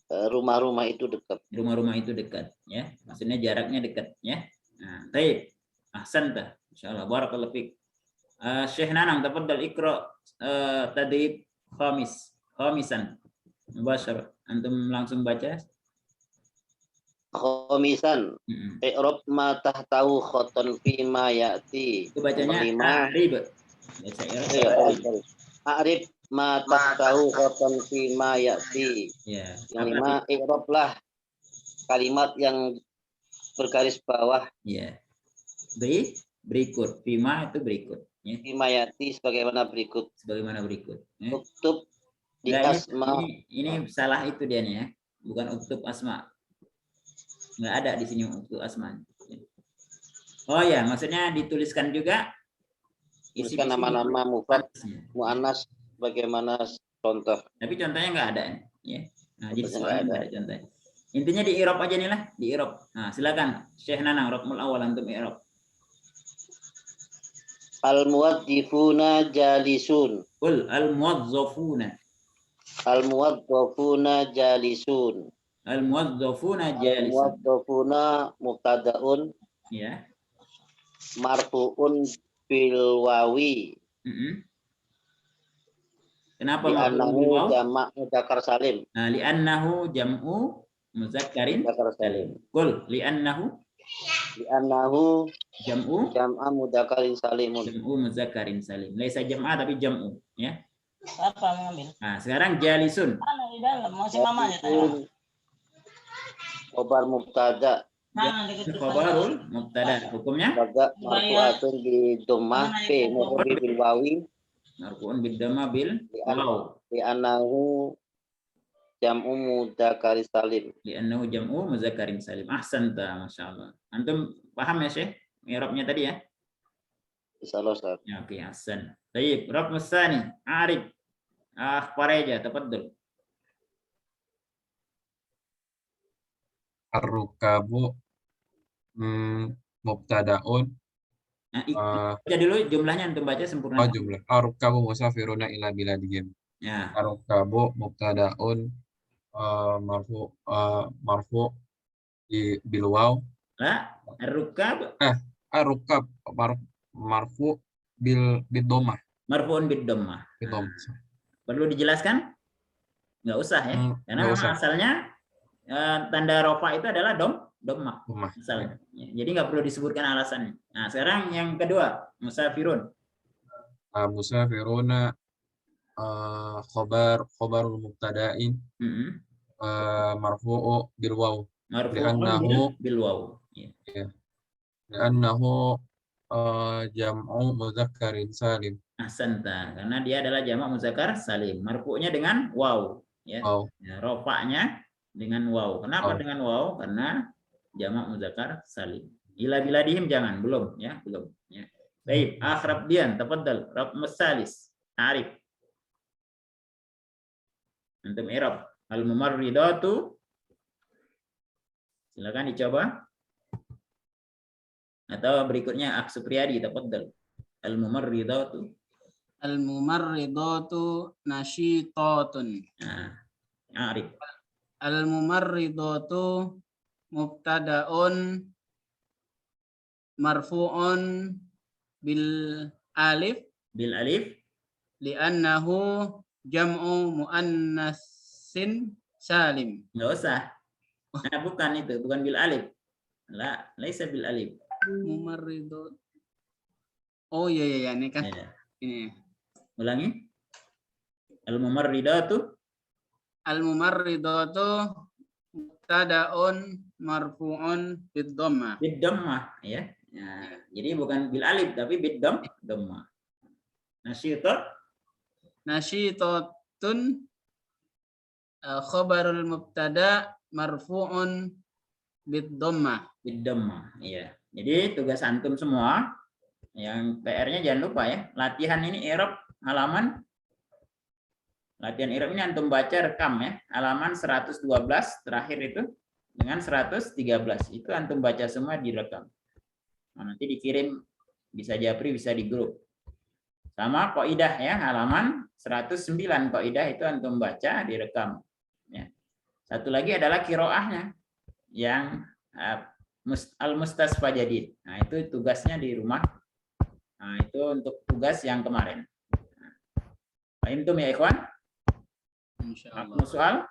rumah-rumah itu dekat. Rumah-rumah itu dekat ya. Maksudnya jaraknya dekat ya. Nah, baik. Ahsanta. Insyaallah barakallahu fiik. Syekh Nanang tafadhal iqra tadrib khamisan. Mubasyarah. Antum langsung baca. Khamisan. I'rab ma tahtahu khoton fi ma ya'ti. Itu bacanya a'rib. Baca A'rib ma tahtahu khoton fi ma ya'ti. Ya. Yang 5 i'rablah kalimat yang bergaris bawah. Ya. Berikut. Fima itu berikut. Ya. Fi ma ya'ti sebagaimana berikut. Ya. Uktub di Nah, asma. ini salah itu dia nih ya. Bukan uktub asma. Nggak ada di sini untuk asma. Oh ya, maksudnya dituliskan juga Tuliskan nama-nama mufrad muannas bagaimana contoh. Tapi contohnya nggak ada ya. Nah, jadi Contohnya soalnya nggak ada contohnya. Intinya di i'rab aja nih lah, di i'rab. Nah, silakan Syekh Nanang Raqmul Awal antum i'rab. Al-muwaddifuna jalisun. Qul al-muwazzafuna. Al-muwaddafuna jalisun. Al-muwazzafuna jalisun. Al-muwaddafuna mubtada'un Ya. marfu'un bil wawi. Kenapa Li'annahu marfu'un bil waw? jamak mudzakkar salim. Nah, li'annahu jam'u muzakkarin Mudzakkar salim. Qul li'annahu jam'u jam'a mudzakkarin salimun. jam'u muzakkarin salim. Laisa jam'a tapi jam'u, ya. Siapa mengambil? Nah, sekarang jalisun. Mana di dalam? Masih mamanya tanya. Khobar mubtada Mana dekat Khabarul mubtada. Hukumnya baga marfu'atun bi dhammah fi mufrad bil wawi marfu'un bid-dhamma bil waw. li'annahu jam'u mudzakkar salim. Li'annahu jam'u muzakkarin salim. Ahsanta, masyaallah. Antum paham ya, Syekh? I'rabnya tadi ya? Insyaallah Ustaz. Ya, oke, ahsan. Baik, Rab Musani, Arif. Akhbareja, tafaddal. Ar-rukabu mubtadaun. Nah, baca dulu jumlahnya antum baca sempurna. Jumlah ar-rukabu musafiruna ila biladihim. Ya. Ar-rukabu mubtadaun marfu bil waw. La, ar-rukab Ar-rukab marfu bil dhammah. marfu'un bid-dhammah. Bil dhammah. Perlu dijelaskan? Nggak usah ya. Karena nggak memang usah. asalnya tanda rofa itu adalah dhammah. Dhammah. Asalnya. Jadi nggak perlu disebutkan alasannya. Nah, sekarang yang kedua, musafirun. Musafiruna khobarul mubtada'in marfu'u bil waw. Marfu'un bil waw. Ya. Li'annahu jam'u mudzakkarin salim. Ahsanta, karena dia adalah jamak muzakkar salim. Marfu'nya dengan waw, ya. Waw. Ya, rofa'nya dengan waw. Kenapa Waw. dengan waw? Karena jamak muzakkar salim. Ila biladihim jangan, belum ya, belum ya. Baik, akhrab dian, tafaddal, rab musalis, arif. Antum i'rab al-mumarridatu. Silakan dicoba. Atau berikutnya Aksupriyadi, tafaddal. Al-mumarridatu. Al-mumarridatu nasyitatun. Nah, arif. Al-mumarridatu mubtadaun marfu'un bil alif Bil alif. li'annahu jam'u muannatsin salim. Nggak usah. Nah, bukan itu, bukan bil alif. La, laisa bil alif. Mumarridatu. Oh iya ini kan Ya. ini. Ulangi. Al-mumarridatu. Al-mumarridatu mubtadaun marfu'un bid dhammah. Bid-dhammah, ya. Nah, jadi bukan bil alif tapi bid-dhammah. Nasyitatun khabarul mubtada marfu'un bid dhammah. Bid-dhammah, iya. Jadi tugas antum semua yang PR-nya jangan lupa ya. Latihan ini i'rab halaman latihan i'rab ini antum baca rekam ya. Halaman 112 terakhir itu dengan 113. Itu antum baca semua direkam. Nah, nanti dikirim bisa Japri, bisa di grup. Sama kaidah ya, halaman 109 kaidah itu antum baca, direkam. Ya. Satu lagi adalah qiraahnya yang al-mustasfa jadid. Nah, itu tugasnya di rumah. Nah, itu untuk tugas yang kemarin. Fahimtum ya, ikhwan? Insyaallah. Soal?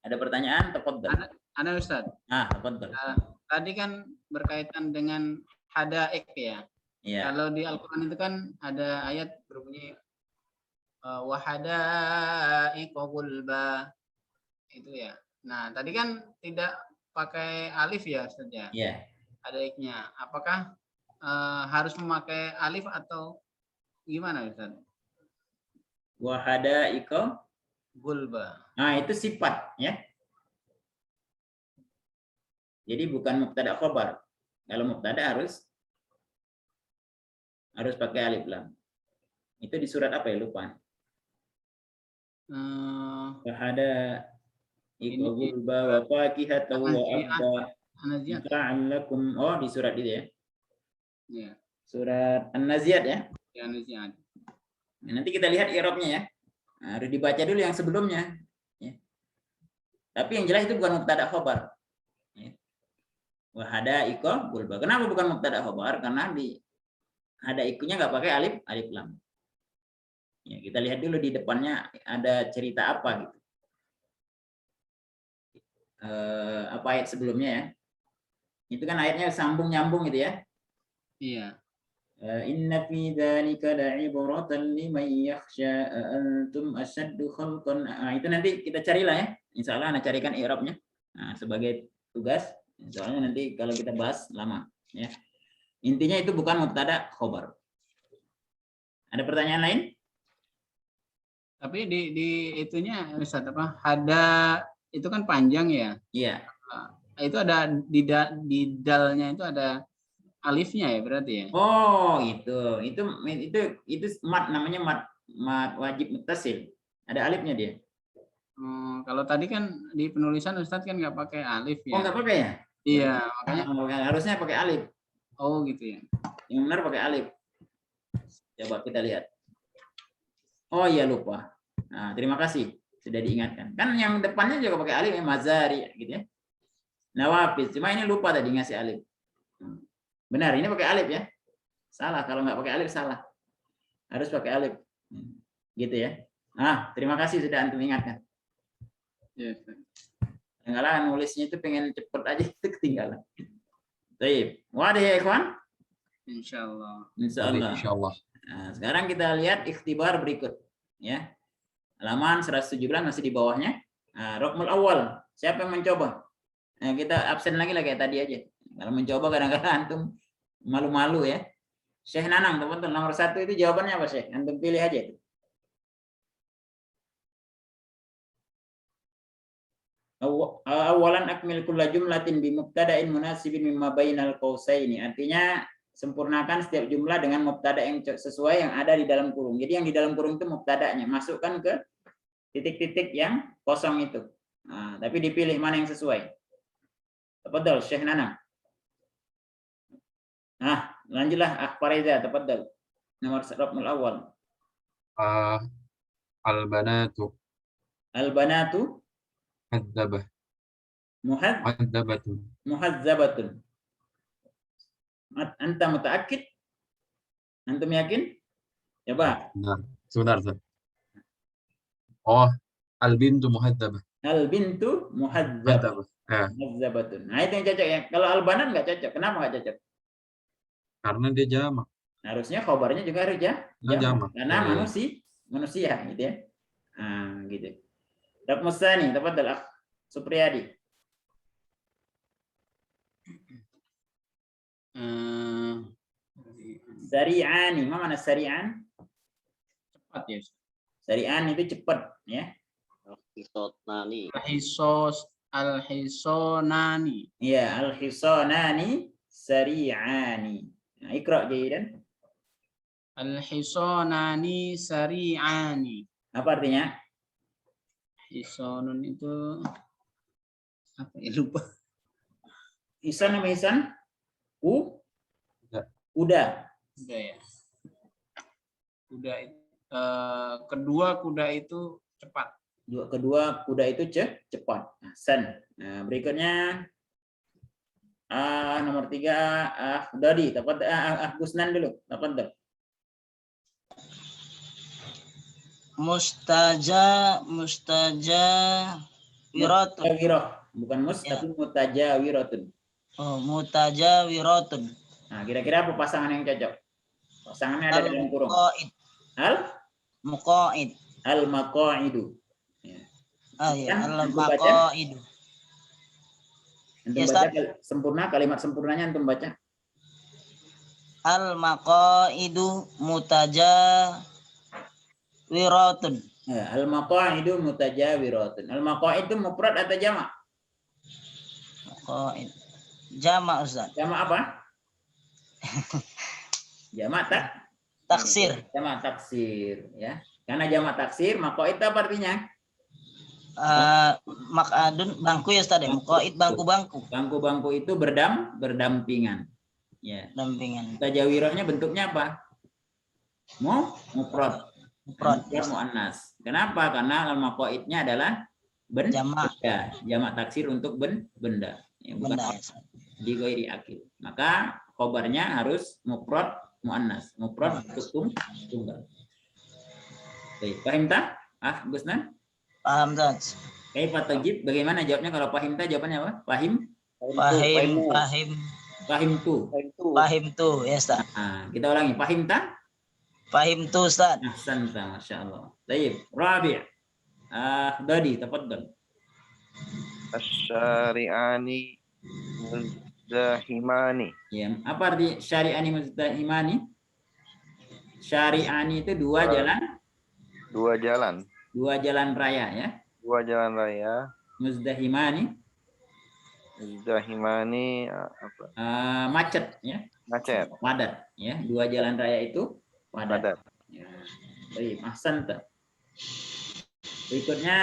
Ada pertanyaan? Tafadhal. Ada Ustaz. Tafadhal. Tadi kan berkaitan dengan hadaik ya. Iya. Kalau di Al-Qur'an itu kan ada ayat berbunyi wahada'iqa gulba. Itu ya. Nah, tadi kan tidak pakai alif ya Ustaz ya. Iya. Hadaiknya. Apakah harus memakai alif atau gimana Ustaz? Wahada'iqa Gulba. Nah, itu sifat ya. Jadi bukan mubtada khobar. Kalau mubtada harus pakai alif lam. Itu di surat apa ya, lupa. Wahada iqulba wa fakihatan wa abba An-Nazi'at. ja'alakum. Oh, di surat itu ya. Ya, Surat An-Nazi'at ya. ya An-Nazi'at. Nah, nanti kita lihat i'rabnya ya. Nah, harus dibaca dulu yang sebelumnya. Ya. Tapi yang jelas itu bukan mubtada khobar. Ya. Wahadaika gulba. Kenapa bukan mubtada khobar? Karena di hadaikunya nggak pakai alif lam. Ya, kita lihat dulu di depannya ada cerita apa gitu. Apa ayat sebelumnya ya? Itu kan ayatnya sambung nyambung gitu ya. Iya. Inna fi dzalika la'ibratan liman yakhsha antum ashaddu khalqan. Itu nanti kita carilah ya. Insyaallah Anda carikan i'rabnya. Nah, sebagai tugas. Soalnya nanti kalau kita bahas lama ya. Intinya itu bukan mubtada khobar. Ada pertanyaan lain? Tapi di itunya Ustaz apa? Ada itu kan panjang ya. Iya. Itu ada di dalnya itu ada alifnya ya berarti ya. Oh, itu mat, namanya mat wajib muttasil. Ada alifnya dia. Kalau tadi kan di penulisan Ustadz kan nggak pakai alif ya. Oh, nggak pakai ya? Iya, makanya. Harusnya pakai alif. Oh gitu ya. Yang benar pakai alif. Coba kita lihat. Oh iya, lupa. Nah, terima kasih sudah diingatkan. Kan yang depannya juga pakai alif ya, mazari gitu ya. Nawafis. Cuma ini lupa tadi ngasih alif. Benar, ini pakai alif ya. Salah, kalau nggak pakai alif salah. Harus pakai alif. Gitu ya. Terima kasih sudah antum ingatkan. Yes. Ketinggalan nulisnya itu pengen cepet aja itu ketinggalan. Baik. Wadah ya ikhwan? Insyaallah. Insyaallah. Insyaallah. Nah, sekarang kita lihat ikhtibar berikut ya. Halaman 117 masih di bawahnya. Rukmul awal. Siapa yang mencoba? Nah, kita absen lagi kayak tadi aja. Kalau mencoba kadang-kadang antum malu-malu ya. Syekh Nanang, teman-teman, nomor 1 itu jawabannya apa, Syekh? Antum pilih aja itu. Awalan akmil kulla jumlatin bi mubtada'in munasibin mimma bainal qausaini. Artinya sempurnakan setiap jumlah dengan mubtada yang sesuai yang ada di dalam kurung. Jadi yang di dalam kurung itu mubtada'nya, masukkan ke titik-titik yang kosong itu. Nah, tapi dipilih mana yang sesuai. Tafadhal Syekh Nanang. Lanjutlah Fariza, tafadhal. Nomor ruknul awal. Al-banatu Al-banatu muhadzabah. Muhadzabatun. Anta mutaakkid? Antum yakin? Coba. Sebentar. Oh, al-bintu muhadzabah. Al-bintu muhadzabah. Muhadzabatun. Nah, itu yang cocok ya. Kalau al-banat nggak cocok. Kenapa nggak cocok? Karena dia jamak. Harusnya khobarnya juga harus jamak. Karena manusia gitu ya. Gitu. Rukmus tsani, tafadhal Akh Supriyadi. Sari'ani, mana sari'an? Cepat ya. Sari'an itu cepat ya. Al-Hisonani. Al-Hisonani. Iya, al-hisonani sari'ani. Nah, ikra jayidan. Al-Hisonani sari'ani. Apa artinya? Hisonun itu apa ya, lupa. Hisan nama hisan? Kuda. Udah ya. Kedua kuda itu cepat. Kedua kuda itu cepat. San. Nah, berikutnya nomor 3 Dadi, tafadhal Gusnan dulu. Tafadhal. Mustajawiratun. Bukan Ya. tapi mutajawiratun. Oh, mutajawiratun. Nah, kira-kira apa pasangan yang cocok? Pasangannya ada dalam kurung. Muqaid. Al-maqaidu. Ya. Ya, Antum baca? al-maqaidu. Antum Ya, baca sempurna, kalimat sempurnanya antum baca. Al-maqaidu mutajawiratun. Al-maqaidu mutajawiratun. Al-maqaid itu mufrad atau jamak? Maqaid. Jamak Ustaz. Jamak apa? Jamak Taksir. jamak taksir ya. Karena jamak taksir, maqaid apa artinya? Makadun bangku ya Ustaz. Muqaid bangku-bangku. Bangku-bangku itu berdampingan. Ya. Dampingan. Tajawirahnya bentuknya apa? Mufrad. Mufrad. Muannas. Kenapa? Karena al-maqaidnya adalah Jamak. benda. Jamak taksir untuk benda. Ya, bukan Benda ya Ustaz. di ghairi akil. Maka khobarnya harus mufrad muannas. Mufrad untuk tunggal. Baik, paham tak? Gusnan? Paham Ustaz. Kaifa tajib? Bagaimana jawabnya kalau pahim tak? Jawabannya apa? Pahim? Pahim tu. Pahim tuh ya Ustaz. Nah, kita ulangi. Pahim tak? Pahim tuh Ustaz. Ahsanta, masyaallah. Baik, Rabi'. Dadi, tafaddal. Asyari'ani muzdahimani. Ya, apa arti syari'ani muzdahimani? Syari'ani itu dua jalan Dua jalan raya ya. Dua jalan raya. Muzdahimani Muzdahimani apa? Macet ya. Macet. Padat ya. Dua jalan raya itu padat. Padat. Ya. Baik, ahsanta. Berikutnya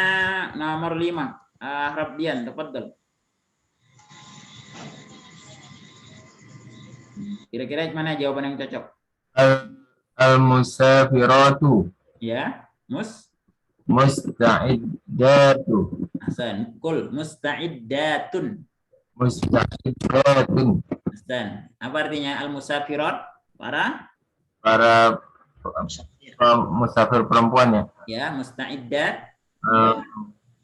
nomor 5. Rabdian, tafaddal. Kira-kira mana jawaban yang cocok? Al-musafiratu Ya, musta'iddatu. Ahsan. Kul musta'iddatun. Musta'idatun. Ahsan. Apa artinya al-musafirat? Para musafir perempuan ya. ya, musta'iddat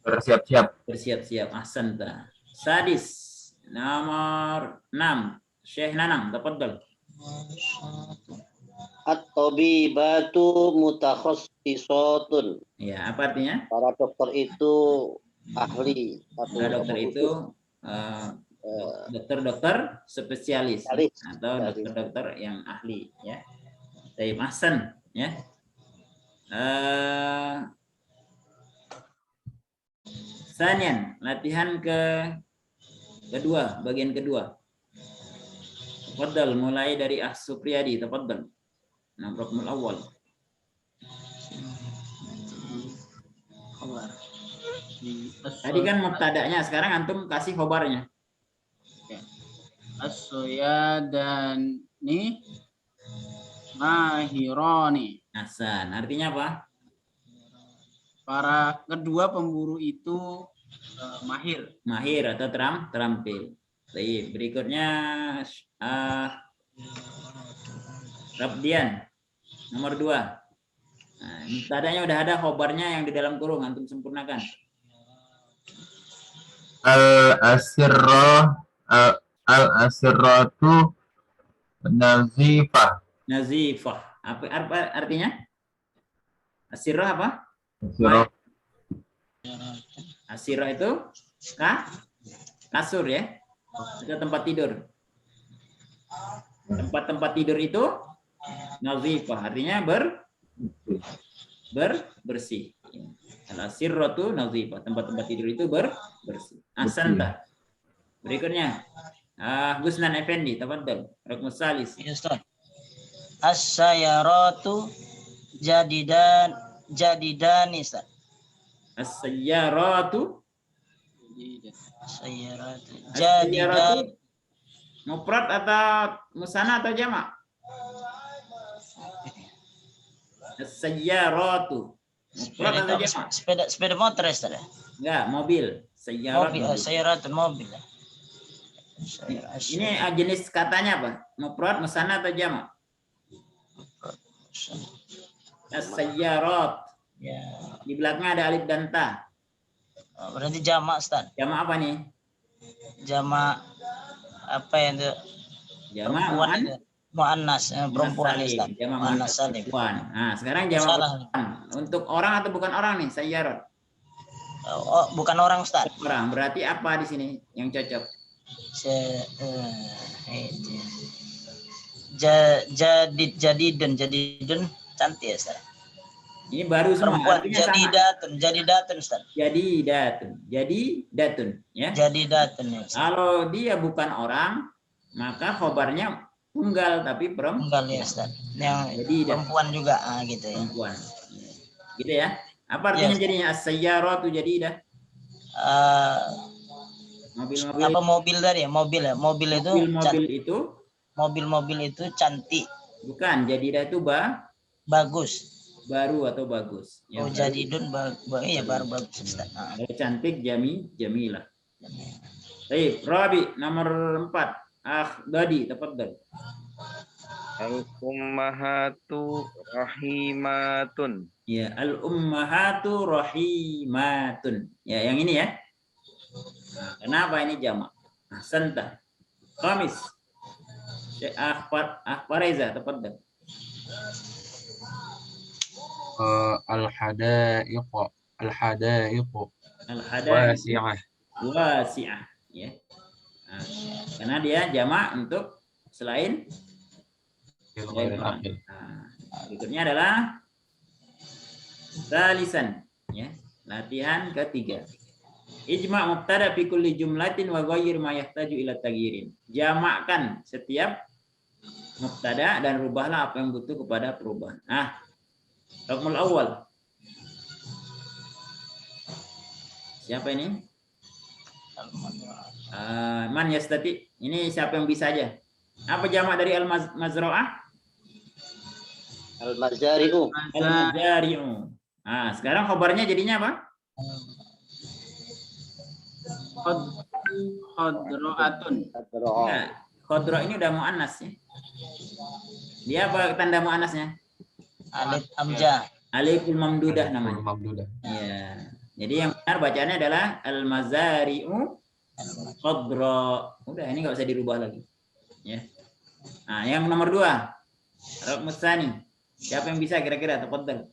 Bersiap-siap. bersiap-siap. Ahsan ta. Sadis. Nomor 6. Syekh Nanang, tafaddal. At-tabibatu mutakhassisatun. Ya, apa artinya? Para dokter itu ahli. Para dokter itu dokter-dokter spesialis atau dokter-dokter yang ahli ya. Dari Ahsan ya. Sanian, latihan kedua, bagian kedua. Tafaddal, mulai dari Supriyadi, tafaddal. Ruknul awal. Tadi kan mubtada'nya, sekarang antum kasih khobarnya. As-suyadani mahirani. Ahsan, artinya apa? Para kedua pemburu itu mahir. Mahir atau terampil. Baik, berikutnya Rabdian nomor 2. Nah, mubtada'nya udah ada, khobarnya yang di dalam kurung, antum sempurnakan. Al-asirratu nazifah. Nazifah. Apa artinya? Asirah apa? Asirrah. Asirah itu kasur ya. Itu tempat tidur. Tempat-tempat tidur itu nazifah, artinya bersih. Al-asirratu nazifah, tempat-tempat tidur itu bersih. Ahsanta. Berikutnya Gusnan Effendi, tafaddal. Rukmus salis. Ya Ustaz. As-sayaratu jadidani Ustaz. As-sayyaratu Jadidan. mufrad atau musanna atau jamak? As-sayyaratu mufrad atau jamak? Sepeda motor Ustaz. Enggak, mobil. Sayyaratun mobil. Ini jenis katanya apa? Mufrad, musanna atau jamak? As-sayyarat. Ya. Di belakangnya ada alif dan ta. Berarti jamak Ustaz. Jamak apa nih? Jamak apa yang itu? Jamak muannas, perempuan Ustaz. Jamak Muannas salim. perempuan. Nah, sekarang jamak perempuan. Untuk orang atau bukan orang nih, sayyarat? Oh, bukan orang Ustaz. Orang. Berarti apa di sini yang cocok? Jadidun cantik ya Ustaz. Ini baru semua. Perempuan Artinya sama. jadi datun Ustaz. Jadi datun, ya. Jadi datun ya Ustaz. Kalau dia bukan orang, maka khobarnya tunggal tapi Enggak ya Ustaz. Yang Jadi perempuan juga gitu ya. perempuan. Gitu ya. Apa artinya Yes. jadinya as-sayyaratu jadidah? Mobil-mobil Apa mobil tadi ya? Mobil ya. Mobil itu itu mobil-mobil itu cantik, bukan jadidah itu bagus. baru atau bagus. Oh, Yang jadidun iya baru bagus Ustaz. baru cantik jamilah. Baik, Rabi nomor 4. Dadi, tafaddal. Al-ummahatu rahimatun. Ya, al-ummahatu rahimatun. Ya, yang ini ya. Nah, kenapa ini jamak? Ahsanta. Khamis. Reza, tafaddal. Al-hadaiq. Al-hadaiq. Al-hadaiq Wasi'ah. wasi'ah, ya. Nah, karena dia jamak untuk selain orang. Nah, berikutnya adalah salisan, ya. Latihan ketiga. Ijma' mubtada fi kulli jumlatin wa ghayyir ma yahtaju ila taghyirin. Jamakkan setiap mubtada dan rubahlah apa yang butuh kepada perubahan. Raqmul awal. Siapa ini? Man yastati. Ini siapa yang bisa aja? Apa jamak dari al-mazra'ah? Al-mazari'u. Al-mazari'u. Sekarang khobarnya jadinya apa? Khodro'atun. Nah, khodro ini udah muannas ya. Dia apa tanda muannasnya? Alif hamzah. Aliful mamdudah namanya. Mamdudah. Ya. Jadi yang benar bacaannya adalah al-mazari'u khodro. Udah ini nggak usah dirubah lagi. Ya. Nah, yang nomor 2. Raqmus tsani. Siapa yang bisa kira-kira? Tafadhal.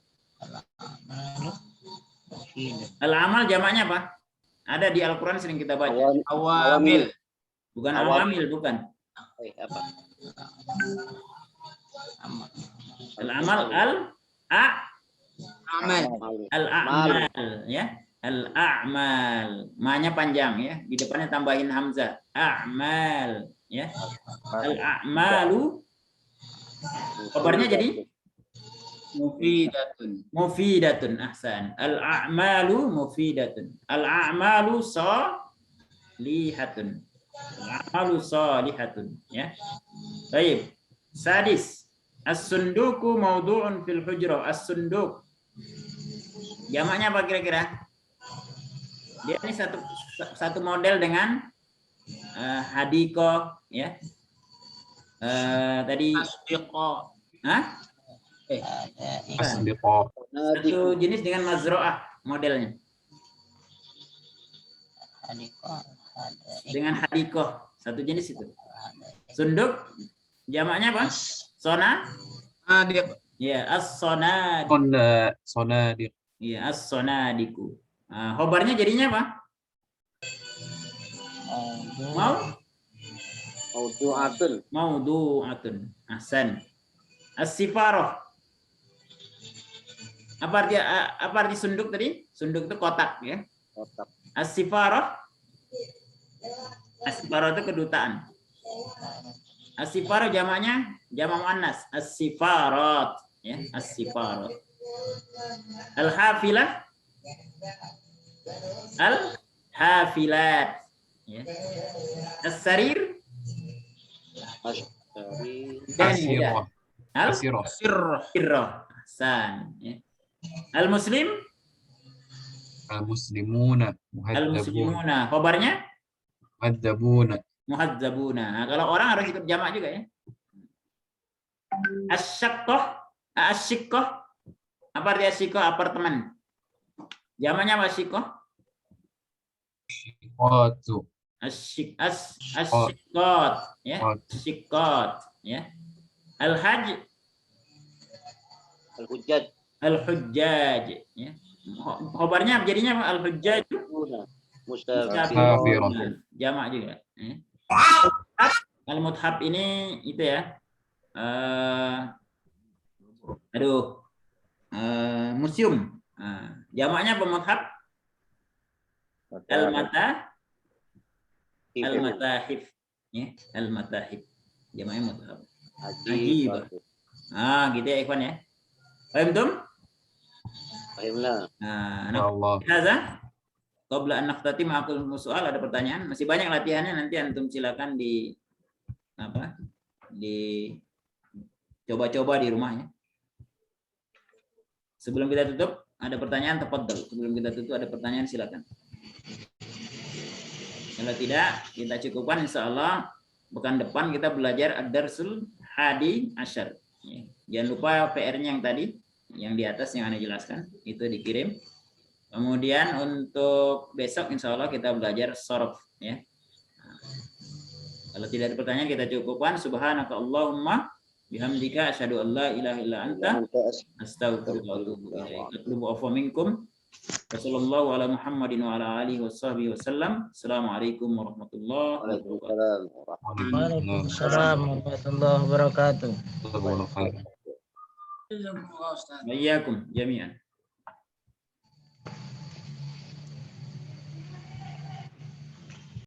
Al-amal jamaknya apa? Ada di Al-Qur'an sering kita baca. Awamil. Bukan Awam. awamil, bukan. Apa? Al-amal Amal. al-a'mal ya. Al-a'mal. Ma-nya panjang ya. Di depannya tambahin hamzah. A'mal ya. Al-a'malu. Kabarnya jadi Mufidatun. mufidatun. Ahsan. Al-a'malu mufidatun. Al-a'malu salihatun. Al-a'malu salihatun ya. Baik. Sadis. As-sunduku mawdu'un fil hujrah. As-sunduk. Jamaknya apa kira-kira? Dia ini satu model dengan hadiko ya. Tadi Asdiqo. Asdiqo. satu jenis dengan mazro'ah modelnya. Dengan hadiko satu jenis itu. Sunduk jamaknya apa? Sona? Adiq. Ya, as-sonadiq. Sonadiq. Ya, as-sonadiku. Khobarnya jadinya apa? Maudu'atun. Ahsan. As-sifaroh. Apa arti sunduk tadi? Sunduk itu kotak ya. Kotak. As-sifaroh. As-sifaroh itu kedutaan. As-sifaroh jamaknya jamak muannas. As-sifarat ya, as-sifarat. Al-hafilah. Al-hafilat ya. As-sarir. Asirah. Asirah. Al-sirrah. Ahsan ya. Al-muslim. Al-muslimuna. Al-muslimuna. Khobarnya Muhadzabuna. muhadzabuna. Nah, kalau orang harus ikut jamak juga ya. Asyaqqah, asyiqqah. Apa arti asyiqqah? Apartemen. Jamaknya apa asyiqqah? Qatu. Asyiqqat ya. Asyiqqat ya. Al-hajj, Al-hujjaj. al-hujjaj ya. Khobarnya jadinya apa? Al-hujjaj Musafirun. jamak juga ya. Al-muthab ini itu ya. museum. Jamaknya apa mushaf? Al-matahif. Ya, al-matahif. Jamaknya mushaf. Ajib. Gitu ya ikhwan ya. Paham tum? Fahimna. Allah. Hadza qabla an naqtatim aqul soal, ada pertanyaan? Masih banyak latihannya, nanti antum silakan di coba-coba di rumahnya. Sebelum kita tutup, ada pertanyaan, tafadhol. Sebelum kita tutup ada pertanyaan, silakan. Kalau tidak, kita cukupkan, insyaallah pekan depan kita belajar ad-darsul hadi asyar. Jangan lupa PR-nya yang tadi, yang di atas yang Anda jelaskan, itu dikirim. Kemudian untuk besok insya Allah kita belajar sorof. Ya. Kalau tidak ada pertanyaan kita cukupkan. Subhanaka Allahumma bihamdika asyhadu an la ilaha illa anta astaghfiruka wa atubu ilaik. Atlubu afwa minkum. Wassallallahu ala Muhammadin wa ala alihi washabbihi wasallam. Assalamualaikum warahmatullahi wabarakatuh. Waalaikumsalam warahmatullahi wabarakatuh. Wa'iyyakum jami'an.